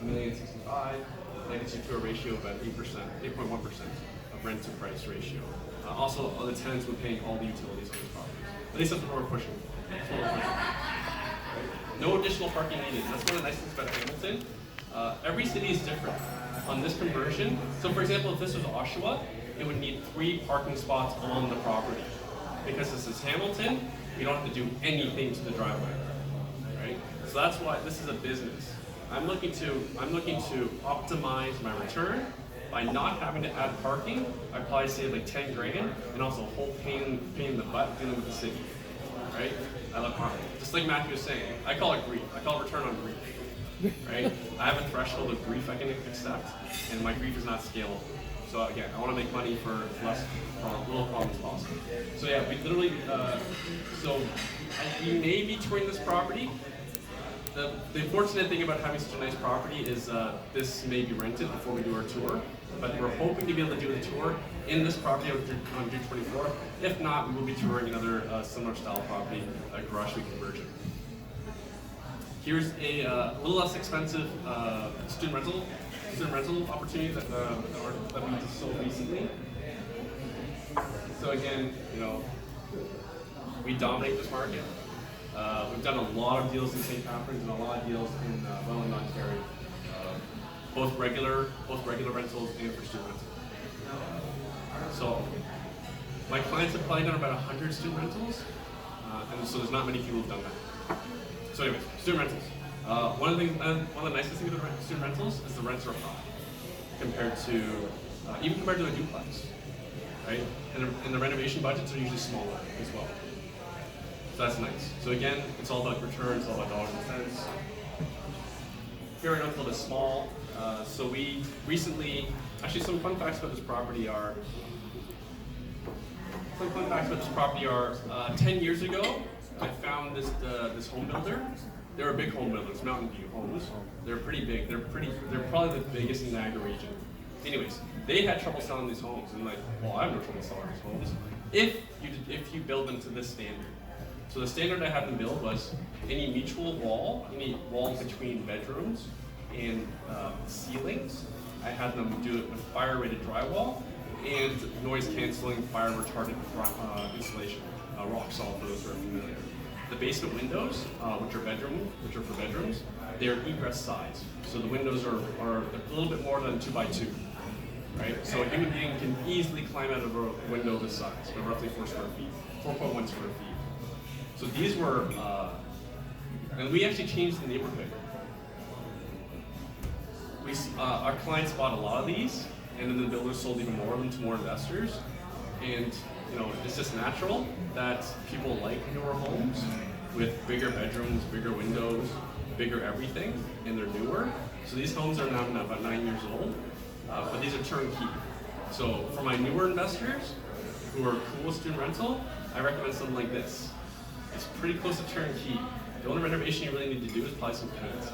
$1,065,000. That gets you to a ratio of about 8%, 8.1% of rent to price ratio. Also, the tenants were paying all the utilities on this property. At least that's what we're pushing. That's what we're pushing. Right? No additional parking needed. That's one of the nice things about Hamilton. Every city is different. On this conversion, so for example, if this was Oshawa, it would need 3 parking spots on the property. Because this is Hamilton, we don't have to do anything to the driveway, right? So that's why this is a business. I'm looking to optimize my return by not having to add parking. I probably save like 10 grand, and also a whole pain in the butt dealing with the city, right? I love parking. Just like Matthew was saying, I call it grief. I call it return on grief. Right? I have a threshold of grief I can accept, and my grief is not scalable. So again, I want to make money for little problems possible. So yeah, we literally, we may be touring this property. The fortunate thing about having such a nice property is this may be rented before we do our tour, but we're hoping to be able to do the tour in this property on June 24th. If not, we will be touring another similar style property, a garage suite conversion. Here's a little less expensive student rental opportunity that we just sold recently. So again, we dominate this market. We've done a lot of deals in St. Catharines and a lot of deals in Welland, Ontario. Both regular rentals and for student rentals. So my clients have probably done about 100 student rentals, and so there's not many people who've done that. So anyways, student rentals. One of the nicest things about student rentals is the rents are high compared to a duplex, right? And the renovation budgets are usually smaller as well. So that's nice. So again, it's all about returns, all about dollars and cents. Fair enough, a little bit small. So we recently, actually some fun facts about this property are, 10 years ago, I found this home builder. They're a big home builder. It's Mountain View Homes. They're pretty big. They're probably the biggest in the Niagara region. Anyways, they had trouble selling these homes, and like, well, I have no trouble selling these homes if you build them to this standard. So the standard I had them build was any mutual wall, any wall between bedrooms and ceilings. I had them do it with fire-rated drywall and noise-canceling, fire-retardant insulation. Rock salt, for those who are familiar. The basement windows, which are for bedrooms, they're egress size. So the windows are a little bit more than 2x2. right? So a human being can easily climb out of a window this size, but roughly 4 square feet, 4.1 square feet. So these were, and we actually changed the neighborhood. Our clients bought a lot of these, and then the builders sold even more of them to more investors. And it's just natural that people like newer homes with bigger bedrooms, bigger windows, bigger everything, and they're newer. So these homes are now about 9 years old, but these are turnkey. So for my newer investors who are cool with student rental, I recommend something like this. It's pretty close to turnkey. The only renovation you really need to do is probably some paint.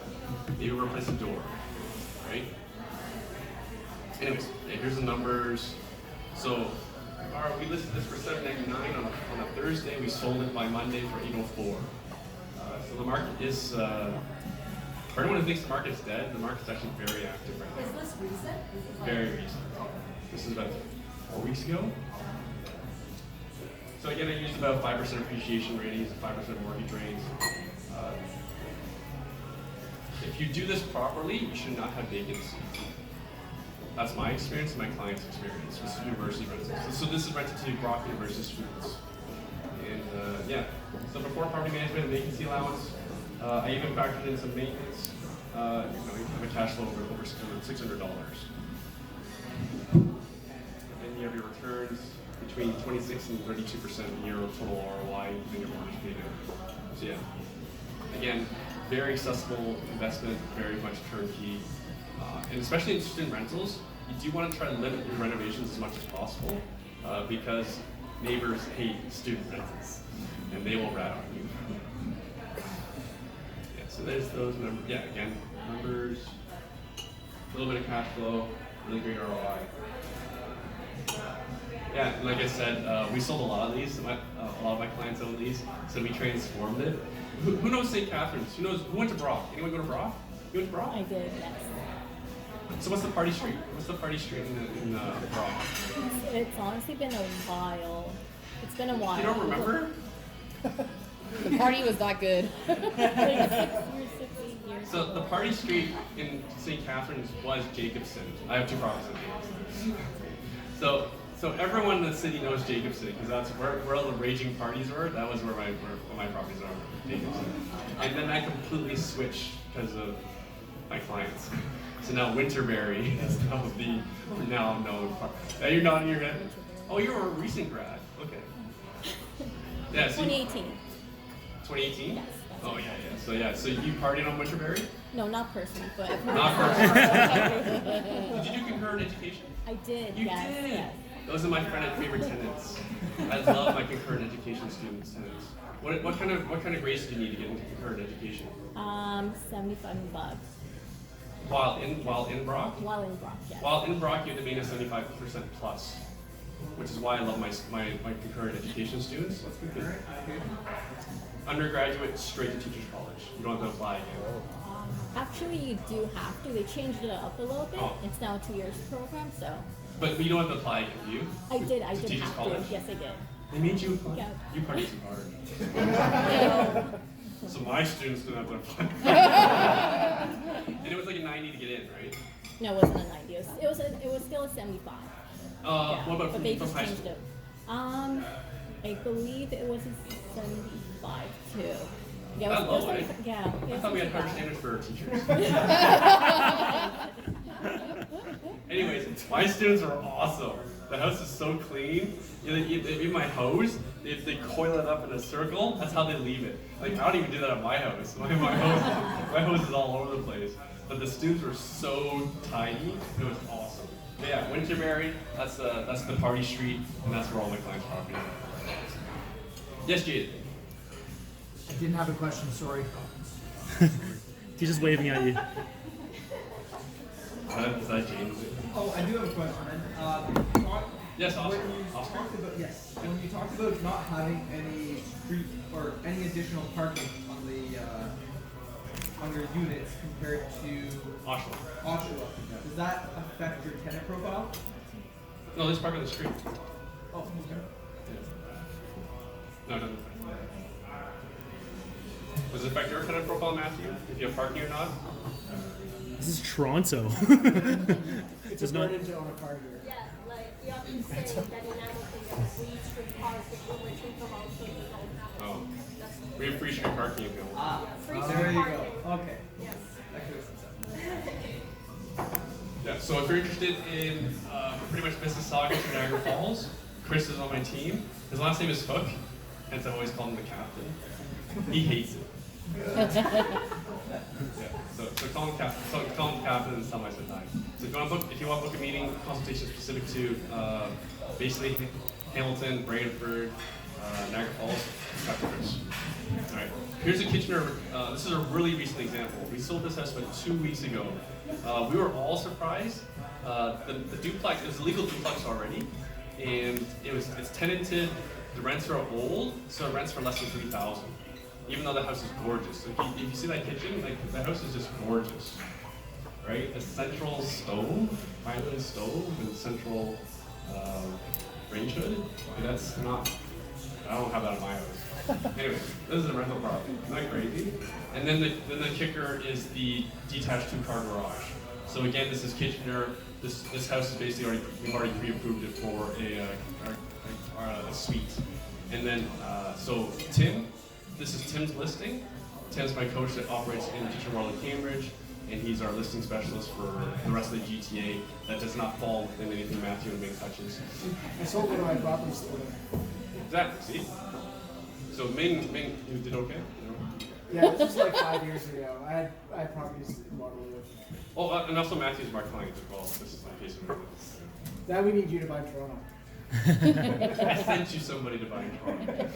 Maybe replace a door, right? Anyways, here's the numbers. So we listed this for $7.99 on a Thursday. We sold it by Monday for $8.04. So the market is, for anyone who thinks the market's dead, the market's actually very active right now. Is this recent? Very recent. This is about 4 weeks ago. So again, I used about 5% appreciation ratings and 5% mortgage rates. If you do this properly, you should not have vacancy. That's my experience and my client's experience with university rentals. So this is rented to Brock University students. And yeah, so before property management and vacancy allowance, I even factored in some maintenance. You have a cash flow over $600. And then you have your returns between 26 and 32% a year of total ROI in your mortgage payment. So yeah, again, very accessible investment, very much turnkey. And especially in student rentals, you do want to try to limit your renovations as much as possible because neighbors hate student rentals and they will rat on you. Yeah, so there's those numbers. Yeah, again, numbers, a little bit of cash flow, really great ROI. Yeah, and like I said, we sold a lot of these. A lot of my clients own these, so we transformed it. Who knows St. Catharines? Who went to Brock? Anyone go to Brock? You went to Brock? I did, yes. So what's the party street? What's the party street in Brock? It's honestly been a while. It's been a while. You don't remember? The party was that good. Like 6 years, 8 years. So the party street in St. Catharines was Jacobson. I have 2 properties in Jacobson. So everyone in the city knows Jacobson because that's where all the raging parties were. That was where my properties are, Jacobson. And then I completely switched because of my clients. So now Winterberry is now the renowned known part. Now you're nodding your head. Oh, you're a recent grad. Okay. Yeah. So 2018. 2018? Yes. Oh yeah. So you partied on Winterberry? No, not personally, but Not personally. Did you do concurrent education? I did. You yes, did. Yes. Those are my favorite tenants. I love my concurrent education students tenants. What kind of grades do you need to get into concurrent education? $75. While in Brock? While in Brock, yes. While in Brock, you have to maintain 75% plus, which is why I love my concurrent education students. Undergraduate, straight to teachers college. You don't have to apply again. Actually, you do have to. They changed it up a little bit. Oh. It's now a 2 years program, so. But you don't have to apply again, do you? I did To have teachers college? to. Yes, I did. They made you apply? Yeah. You partied too hard. No. So my students didn't have to apply. And it was like a 90 to get in, right? No, it wasn't a 90. It was still a 75. Yeah, What about but they from just high changed school? it. I believe it was a 75 too. Yeah, That it was low, eh? 75. Yeah. I thought we had higher standards for our teachers. Anyways, my students are awesome. The house is so clean. Even my hose, if they coil it up in a circle, that's how they leave it. Like, I don't even do that at my house. My hose is all over the place. But the students were so tidy, it was awesome. But yeah, Winterberry, that's the party street, and that's where all my clients' property are. Yes, Jade? I didn't have a question, sorry. He's just waving at you. Is that Jade? Oh, I do have a question. Yes, Oscar. When you talked about when you talked about not having any street or any additional parking on your units compared to Oshawa, does that affect your tenant profile? No, there's park on the street. Oh, okay. No, it doesn't. Does it affect your tenant profile, Matthew? If you have parking or not? This is Toronto. It's There's a not. burden to own a car here. Yeah, like you have to say that in Hamilton that we street cars that you went to Toronto, you don't have. Oh. That's We have free street parking available. free There street you parking. go. Okay. Yes. That could have said Yeah, so if you're interested in pretty much Mississauga to Niagara Falls, Chris is on my team. His last name is Hook, hence I always call him the captain. He hates it. Yeah, so call him captain and some I said hi. So if you want to book a meeting, consultation specific to basically Hamilton, Brantford, Niagara Falls, Captain Chris. All right, here's a Kitchener. This is a really recent example. We sold this house about 2 weeks ago. We were all surprised. The duplex, it was a legal duplex already, and it's tenanted. The rents are old, so it rents for less than $3,000. Even though the house is gorgeous. So if you see that kitchen, like the house is just gorgeous, right? A central stove, island stove, and central range hood. And that's not. I don't have that in my house. Anyway, this is a rental property. Isn't that crazy? And then the kicker is the detached 2-car garage. So again, this is Kitchener. This house is basically we've already pre-approved it for a suite. And then so Tim. This is Tim's listing. Tim's my coach that operates in Kitchener, Cambridge, and he's our listing specialist for the rest of the GTA that does not fall within anything Matthew and Ming touches. I sold one of my properties to them. Exactly, see? So Ming, you did okay? Yeah, this was like 5 years ago. I had properties in Waterloo. Oh, and also Matthew's my client as well. This is my case of evidence. Now we need you to buy Toronto. I sent you somebody to buy in Toronto.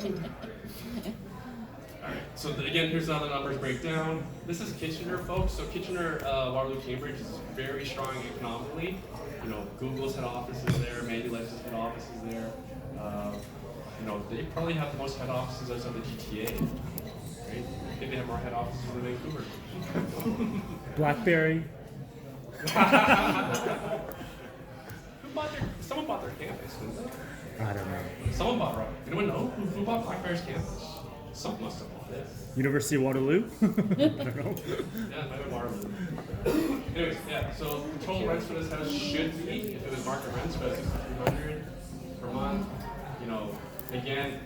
Alright, so again, here's how the numbers break down. This is Kitchener, folks. So Kitchener, Waterloo, Cambridge is very strong economically. You know, Google's head office is there, Manulife's head office is there. You know, they probably have the most head offices outside the GTA. Right? I think they have more head offices than Vancouver. Blackberry. Someone bought their campus, didn't they? I don't know. Someone bought Rock. Anyone know? Who bought Blackberry's campus? Someone must have bought it. University of Waterloo. I don't know. Yeah, it might be Waterloo. Anyways, yeah, so total rents for this house should be, if it was market rents, about $6,300 per month. You know, again,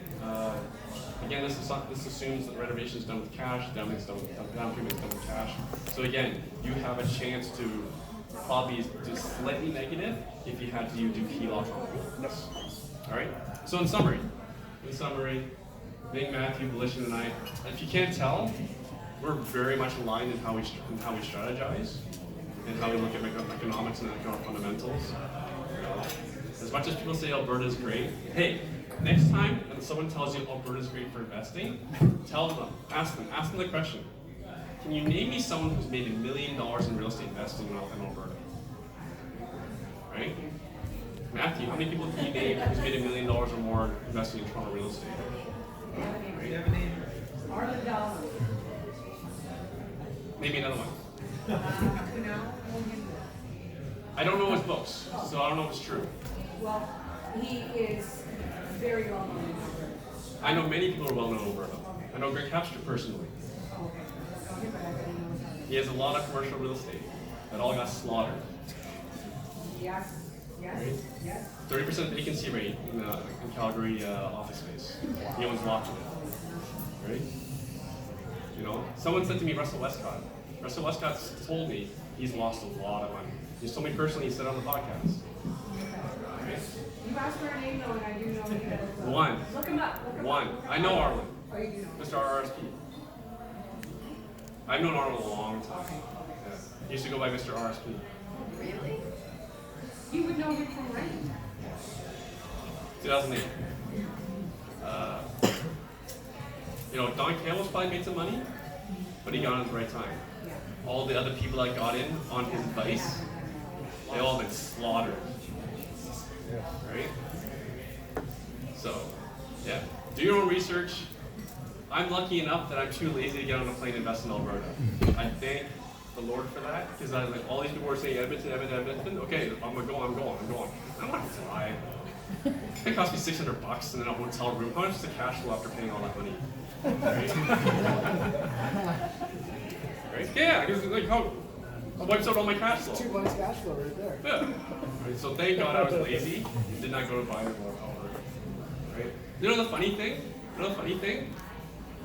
this assumes that the renovation is done with cash, down payment is done with cash. So again, you have a chance to probably do slightly negative if you had to do HELOC on it. All right. So in summary, Ming, Matthew, Volition, and I, if you can't tell, we're very much aligned in how we strategize and how we look at economics and economic fundamentals. As much as people say Alberta is great, hey, next time when someone tells you Alberta is great for investing, tell them, ask them the question. Can you name me someone who's made $1 million in real estate investing in Alberta? Right? Matthew, how many people can you name who's made $1 million or more investing in Toronto real estate? Right? Maybe another one. I don't know his books, so I don't know if it's true. Well, he is very well known in Alberta. I know many people are well known in Alberta. I know Greg Capster personally. He has a lot of commercial real estate that all got slaughtered. Yes, yes, yes. 30% vacancy rate in Calgary office space. He owns lots of it. Right? You know, someone said to me, Russell Westcott. Russell Westcott told me he's lost a lot of money. He's told me personally, he said on the podcast. Right? You asked for a name though, and I do know him. One. Look him up. One. I know Arlen. Oh, you do know. Mr. RRSP. I've known Arlen a long time. Yeah. He used to go by Mr. RSP. Really? You would know him from when? 2008. You know, Don Campbell's probably made some money, but he got in at the right time. All the other people that got in on his advice, they all been slaughtered. Right? So, yeah. Do your own research. I'm lucky enough that I'm too lazy to get on a plane and invest in Alberta. I thank the Lord for that, because I was like, all these people were saying Edmonton. Okay, I'm going. I'm not going to fly. It cost me $600 and then a hotel room. How much is the cash flow after paying all that money? Right? Right? Yeah, because like how It wipes out all my cash flow. 2 months cash flow right there. Yeah. Right, so thank God I was lazy and did not go to buy the more power. Right? You know the funny thing?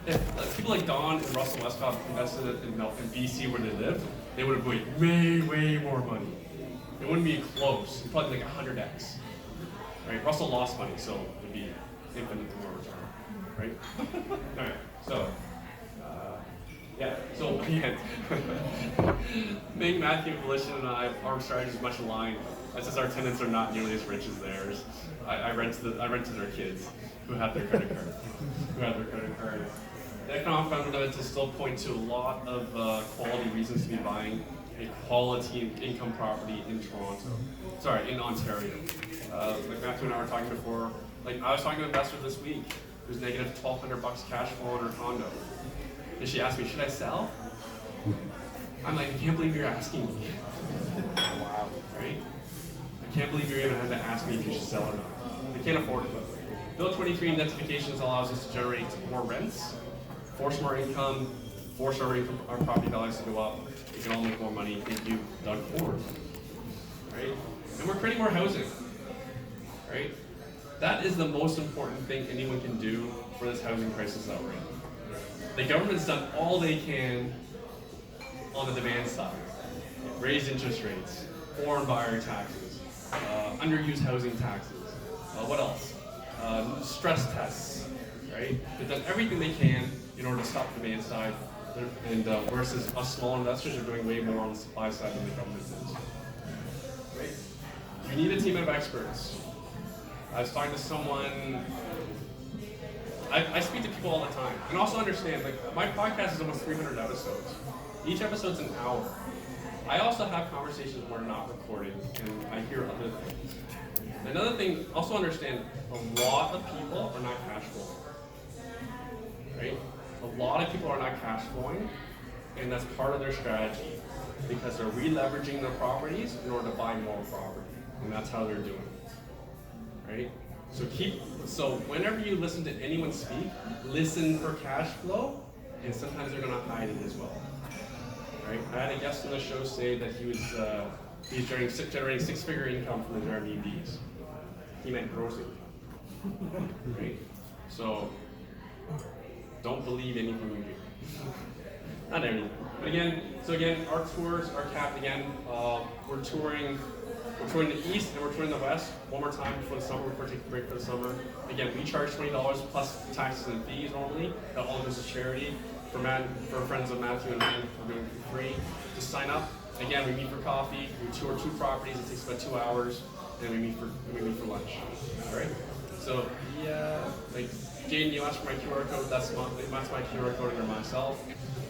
If people like Don and Russell Westcott invested in BC where they lived, they would have made way more money. It wouldn't be close. It'd probably be like 100x. Right? Russell lost money, so it'd be infinite more return. Right? Alright, so yeah, so again, Ming, Matthew, Volition, and I, our strategy is much aligned. As our tenants are not nearly as rich as theirs. I rent to their kids who have their credit card. The economic fundamentals still point to a lot of quality reasons to be buying a quality income property in in Ontario. Like Matthew and I were talking before, like I was talking to an investor this week who's negative $1,200 cash flow on her condo. And she asked me, should I sell? I'm like, I can't believe you're asking me. Wow, right? I can't believe you're gonna have to ask me if you should sell or not. They can't afford it. Bill 23 identifications allows us to generate more rents, force more income, force our property values to go up. We can all make more money. Thank you, Doug Ford. Right? And we're creating more housing. Right? That is the most important thing anyone can do for this housing crisis that we're in. The government's done all they can on the demand side. Raise interest rates, foreign buyer taxes, underused housing taxes. What else? Stress tests, right? They've done everything they can in order to stop the demand side, and versus us small investors are doing way more on the supply side than the government is. Right? You need a team of experts. I was talking to someone. I speak to people all the time, and also understand, like, my podcast is almost 300 episodes. Each episode's an hour. I also have conversations where I'm not recording, and I hear other things. Another thing, also understand, a lot of people are not cash flowing. Right? A lot of people are not cash flowing, and that's part of their strategy, because they're re-leveraging their properties in order to buy more property, and that's how they're doing it. Right? So whenever you listen to anyone speak, listen for cash flow, and sometimes they're gonna hide it as well. Right? I had a guest on the show say that he's generating six-figure income from his Airbnbs. He meant gross income. Right? So don't believe anything you hear. Not everything. But again, our tours are capped again. We're touring the east and we're touring the west one more time before the summer. We're taking a break for the summer. Again, we charge $20 plus taxes and fees normally. That all goes to charity. For friends of Matthew and mine, we're doing it for free. Just sign up. Again, we meet for coffee. We tour 2 properties. It takes about 2 hours, and we meet for lunch. All right. So like Jaden, you asked for my QR code. That's my QR code under myself.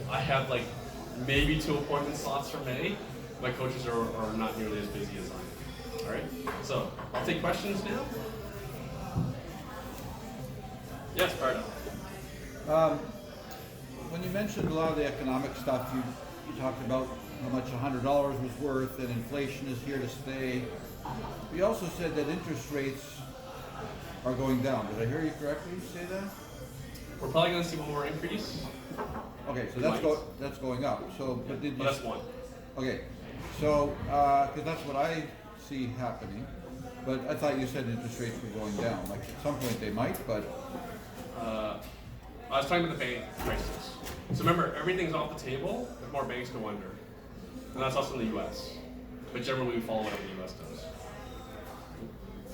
I have like maybe 2 appointment slots for May. My coaches are not nearly as busy as I am. All right. So I'll take questions now. Yes, Pardo. When you mentioned a lot of the economic stuff, you talked about how much $100 was worth and inflation is here to stay. You also said that interest rates are going down. Did I hear you correctly say that? We're probably going to see one more increase. Okay, so that's going up. So, but did you? Well, that's one. Okay, so because that's what I see happening. But I thought you said interest rates were going down. Like at some point they might, but. I was talking about the bank crisis. So remember, everything's off the table if more banks go under. And that's also in the US. But generally we follow whatever the US does.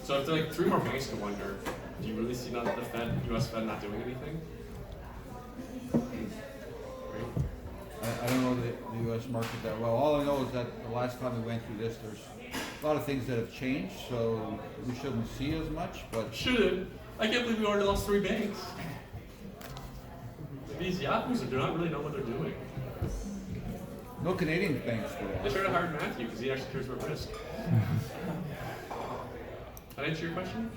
So if there are like 3 more banks go under, do you really see the US Fed not doing anything? I don't know the US market that well. All I know is that the last time we went through this, there's a lot of things that have changed, so we shouldn't see as much, but... Shouldn't? I can't believe we already lost 3 banks. These yahoos do not really know what they're doing. No Canadian banks were lost. They should have hired Matthew because he actually cares about risk. Did I answer your question?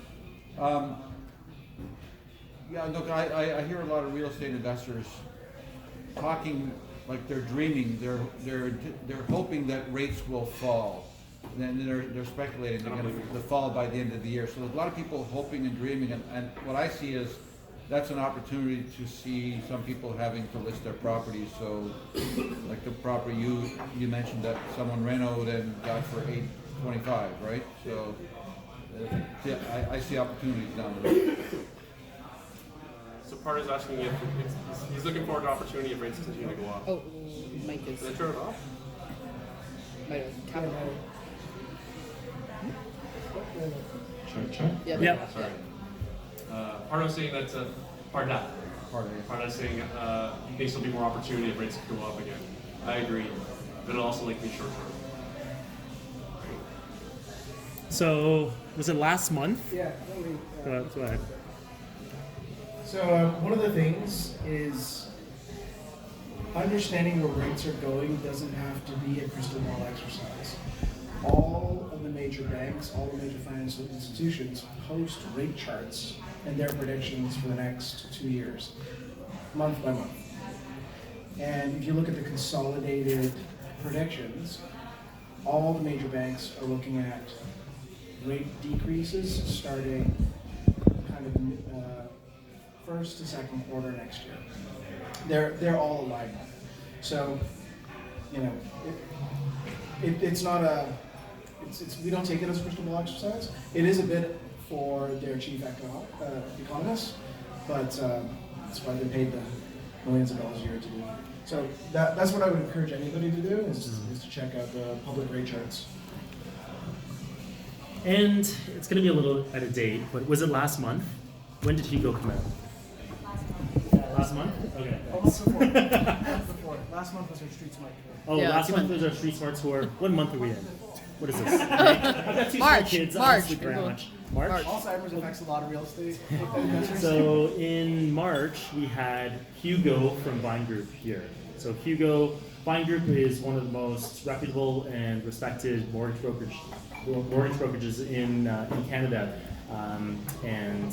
Yeah, look, I hear a lot of real estate investors talking like they're dreaming. They're hoping that rates will fall. And then they're speculating they're going to fall by the end of the year. So there's a lot of people hoping and dreaming. And what I see is that's an opportunity to see some people having to list their properties. So, like the property you mentioned that someone renoed and got for $825, right? So, yeah, I see opportunities down the road. So part is asking if he's looking forward to opportunity if rates continue to go up. Oh, Mike is. Did I turn it off? Might have tapped it. Sure. Yep. Yep. Sorry. Part of saying that part of saying he thinks there'll be more opportunity if rates go up again. I agree, but it'll also like be short term. So was it last month? Yeah. Go ahead. So one of the things is understanding where rates are going doesn't have to be a crystal ball exercise. All of the major banks, all the major financial institutions post rate charts and their predictions for the next 2 years, month by month. And if you look at the consolidated predictions, all the major banks are looking at rate decreases starting kind of first to second quarter next year. They're all aligned. So, you know, it's not a, we don't take it as a crystal ball exercise. It is a bit for their chief economist, but that's why they're paid the millions of dollars a year to do it. So that's what I would encourage anybody to do is to check out the public rate charts. And it's going to be a little out of date, but was it last month? When did Hugo come out? Last month? Okay. Almost before. Before. Last month was our Street Smart tour. Oh, Yeah, last 2 month months. was our Street Smart tour. What month are we in? What is this? I've got two small March. kids. I March. don't sleep very much. March? Alzheimer's affects a lot of real estate. So in March, we had Hugo from Vine Group here. So Hugo, Vine Group is one of the most reputable and respected mortgage brokerages in Canada. And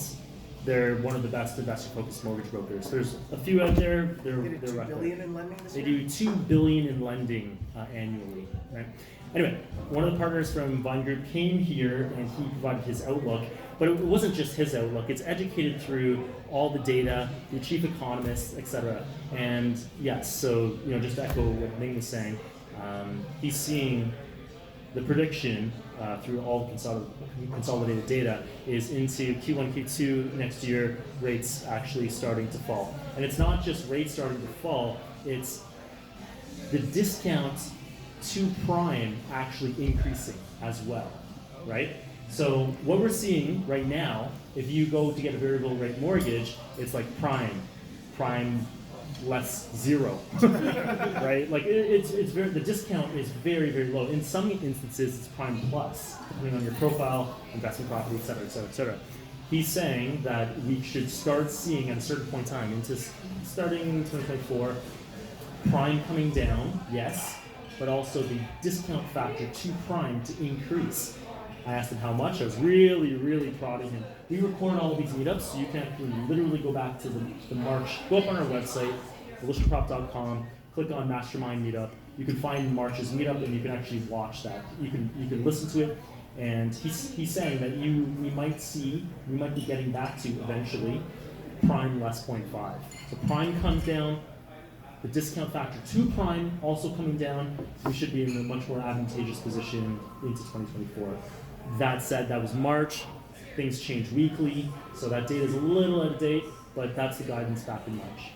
they're one of the best investor-focused mortgage brokers. There's a few out there. They're They did $2 billion in lending this year? They do $2 billion in lending annually, right? Anyway, one of the partners from Vine Group came here and he provided his outlook, but it wasn't just his outlook. It's educated through all the data, the chief economists, etc. And yes, so just to echo what Ming was saying, he's seeing the prediction through all the consolidated data is into Q1, Q2 next year, rates actually starting to fall. And it's not just rates starting to fall, it's the discount to prime actually increasing as well, right? So what we're seeing right now, if you go to get a variable rate mortgage, it's like prime less 0, right? Like it's very, the discount is very, very low. In some instances, it's prime plus, depending on your profile, investment property, et cetera, et cetera, et cetera. He's saying that we should start seeing at a certain point in time, into starting 2024, prime coming down, yes, but also the discount factor to prime to increase. I asked him how much. I was really, really prodding him. We record all of these meetups, so you can literally go back to the March, go up on our website, volitionprop.com, click on Mastermind Meetup. You can find March's meetup and you can actually watch that. You can listen to it, and he's saying that we might be getting back to eventually prime less 0.5. So prime comes down, the discount factor to prime also coming down, we should be in a much more advantageous position into 2024. That said, that was March. Things change weekly, so that data is a little out of date, but that's the guidance back in March.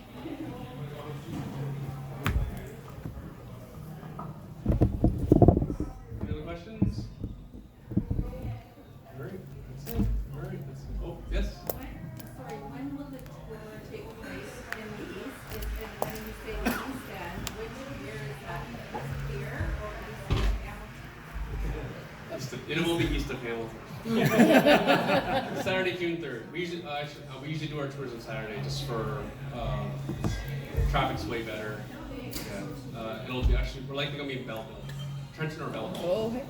Any other questions? All right, that's it. All right, that's it. Oh, yes? Sorry, when will the tour take place in the east? And when you say the east end, which year is that? This year or is it It will be east of Hamilton. Saturday, June 3rd. We usually do our tours on Saturday just for traffic's way better. Yeah. It'll be actually, we're likely going to be in Belleville. Trenton or Belleville. Oh, hey.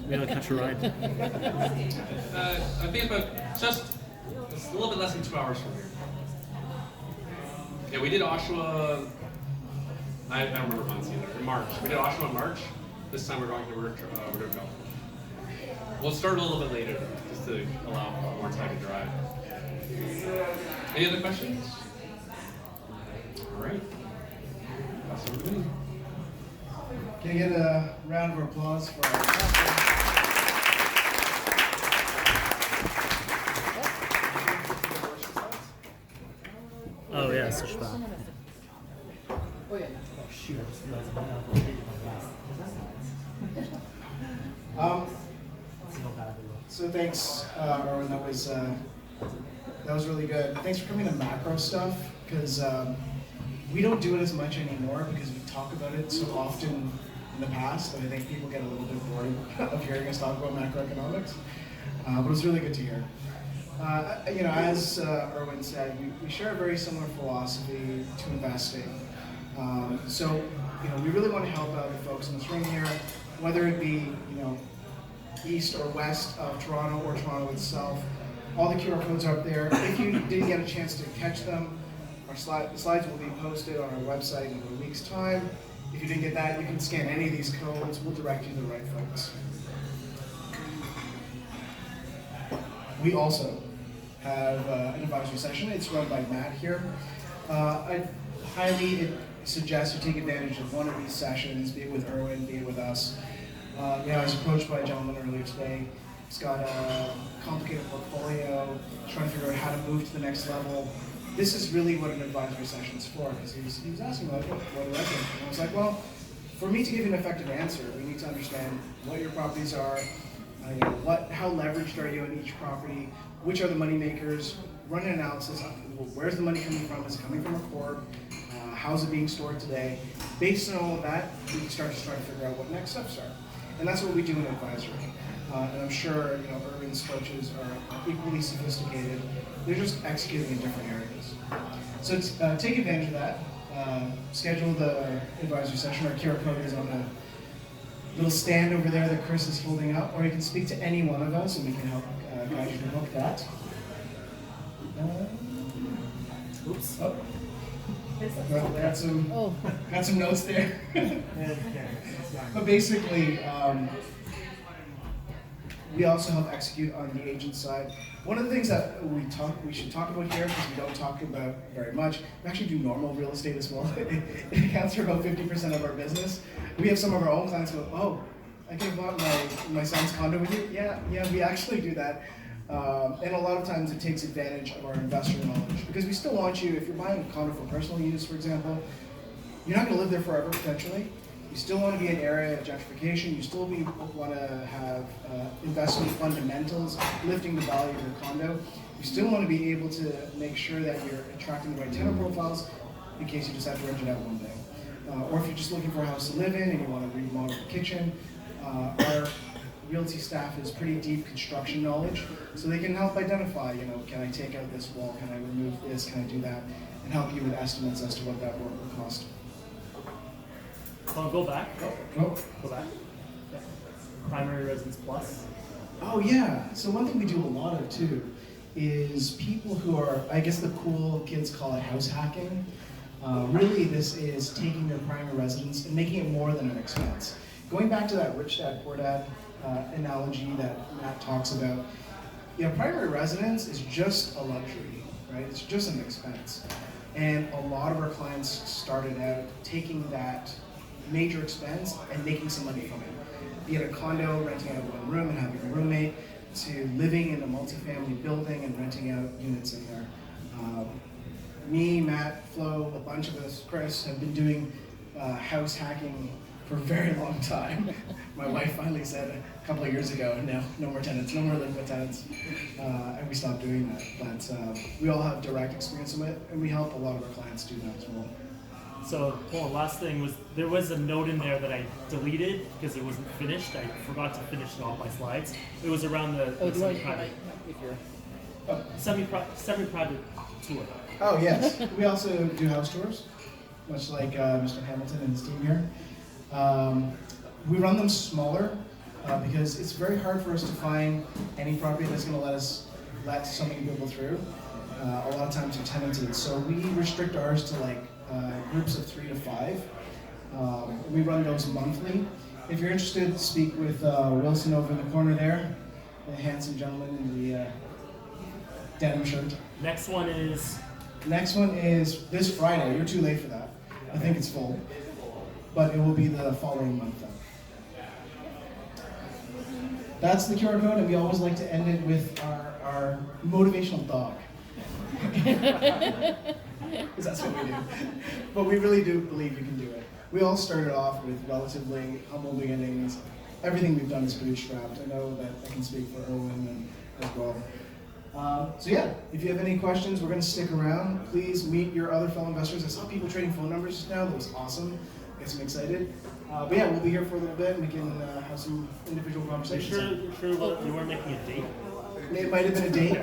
Maybe I'll catch a ride. I think it's a little bit less than 2 hours from here. Yeah, we did Oshawa, I don't remember months either, in March. We did Oshawa in March. This time we're going to Riverville. We'll start a little bit later, just to allow more time to drive. Any other questions? All right. That's what we're doing. Can I get a round of applause for our Oh yeah, switch back. Oh yeah. Oh shoot, I just realized I don't have So thanks, Erwin. That was really good. Thanks for coming to macro stuff, because we don't do it as much anymore because we talk about it so often in the past that I think people get a little bit bored of hearing us talk about macroeconomics. But it was really good to hear. As Erwin said, we share a very similar philosophy to investing. We really want to help out the folks in this room here, whether it be, east or west of Toronto or Toronto itself. All the QR codes are up there. If you didn't get a chance to catch them, the slides will be posted on our website in a week's time. If you didn't get that, you can scan any of these codes. We'll direct you to the right folks. We also have an advisory session. It's run by Matt here. I highly suggest you take advantage of one of these sessions, be it with Erwin, be it with us. I was approached by a gentleman earlier today. He's got a complicated portfolio, trying to figure out how to move to the next level. This is really what an advisory session is for, because he was asking, what do I think? And I was like, well, for me to give you an effective answer, we need to understand what your properties are, how leveraged are you in each property, which are the money makers, run an analysis of where's the money coming from, is it coming from a corp, how's it being stored today. Based on all of that, we can start to figure out what next steps are. And that's what we do in advisory. And I'm sure Erwin's coaches are equally sophisticated. They're just executing in different areas. So take advantage of that. Schedule the advisory session. Our QR code is on the little stand over there that Chris is holding up, or you can speak to any one of us and we can help guide you to book that. Oops. Oh. Got some notes there. But basically, we also help execute on the agent side. One of the things that we should talk about here, because we don't talk about very much, we actually do normal real estate as well. It accounts for about 50% of our business. We have some of our own clients go, oh, I can have bought my son's condo with you? Yeah, we actually do that. And a lot of times it takes advantage of our investor knowledge, because we still want you, if you're buying a condo for personal use, for example, you're not going to live there forever potentially. You still want to be in an area of gentrification. You still want to have investment fundamentals lifting the value of your condo. You still want to be able to make sure that you're attracting the right tenant profiles in case you just have to rent it out one day. Or if you're just looking for a house to live in and you want to remodel the kitchen, our realty staff has pretty deep construction knowledge, so they can help identify, can I take out this wall, can I remove this, can I do that, and help you with estimates as to what that work will cost. Go back. Go back. Yeah. Primary residence plus. Oh yeah. So one thing we do a lot of too is people who are, I guess the cool kids call it house hacking. Really, this is taking their primary residence and making it more than an expense. Going back to that rich dad, poor dad analogy that Matt talks about, primary residence is just a luxury, right? It's just an expense. And a lot of our clients started out taking that major expense and making some money from it. Be it a condo, renting out one room and having a roommate, to living in a multifamily building and renting out units in there. Me, Matt, Flo, a bunch of us, Chris, have been doing house hacking for a very long time. My wife finally said a couple of years ago, no more tenants, no more liquid tenants, and we stopped doing that. But we all have direct experience with it, and we help a lot of our clients do that as well. So, last thing was, there was a note in there that I deleted because it wasn't finished. I forgot to finish all my slides. It was around the semi-private tour. Oh yes, we also do house tours, much like Mr. Hamilton and his team here. We run them smaller because it's very hard for us to find any property that's going to let so many people through. A lot of times they're tenanted, so we restrict ours to groups of 3 to 5. We run those monthly. If you're interested, speak with Wilson over in the corner there, the handsome gentleman in the denim shirt. Next one is Next one is this Friday. You're too late for that. I think it's full. But it will be the following month then. That's the QR code, and we always like to end it with our motivational dog. Because that's what we do. But we really do believe you can do it. We all started off with relatively humble beginnings. Everything we've done is bootstrapped. I know that I can speak for Erwin as well. So yeah, if you have any questions, we're going to stick around. Please meet your other fellow investors. I saw people trading phone numbers just now. That was awesome. Gets me excited. But yeah, we'll be here for a little bit and we can have some individual conversations. You sure you weren't making a date? It might have been a date.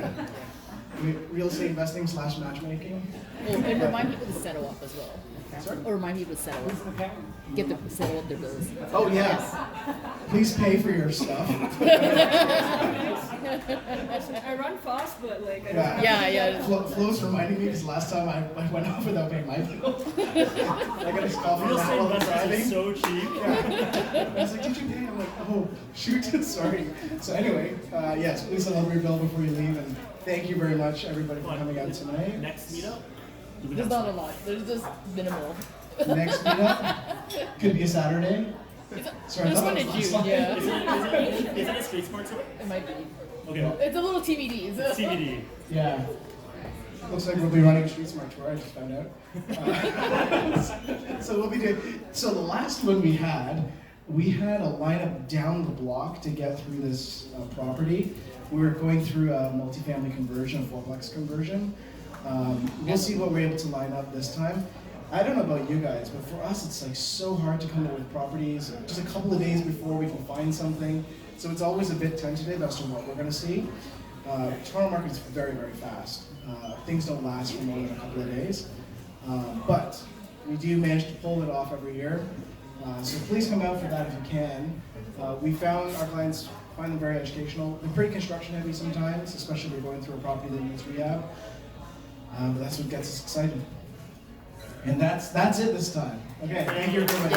Real estate investing / matchmaking. Oh, and remind people to settle up as well. Sorry? Or remind people to settle up. Okay. Get them settle up their bills. Oh yeah. Please pay for your stuff. I run fast, but like I don't. Yeah. Flo's reminding me because last time I went off without paying my bill. I got a call from Real that estate while I'm investors driving. are so cheap. Yeah. I was like, did you pay? I'm like, oh, shoot, sorry. So anyway, yes, please settle up your bill before you leave, and thank you very much, everybody, for coming out tonight. Next meetup? There's not a lot. There's just minimal. Next meetup could be a Saturday. Sorry, I This thought one it in was last June, night. yeah. Is it a street sports event? It might be. Okay. It's a little TBD. CBD. Yeah. Looks like we'll be running a Street Smart tour, I just found out. So we'll be doing, so the last one we had a lineup down the block to get through this property. We were going through a multifamily conversion, a fourplex conversion. We'll see what we're able to line up this time. I don't know about you guys, but for us it's like so hard to come up with properties just a couple of days before we can find something. So it's always a bit tentative as to what we're going to see. Toronto market is very, very fast. Things don't last for more than a couple of days. But we do manage to pull it off every year. So please come out for that if you can. We found our clients find them very educational. They're pretty construction heavy sometimes, especially if you're going through a property that needs rehab. But that's what gets us excited. And that's it this time. Okay, thank you everybody.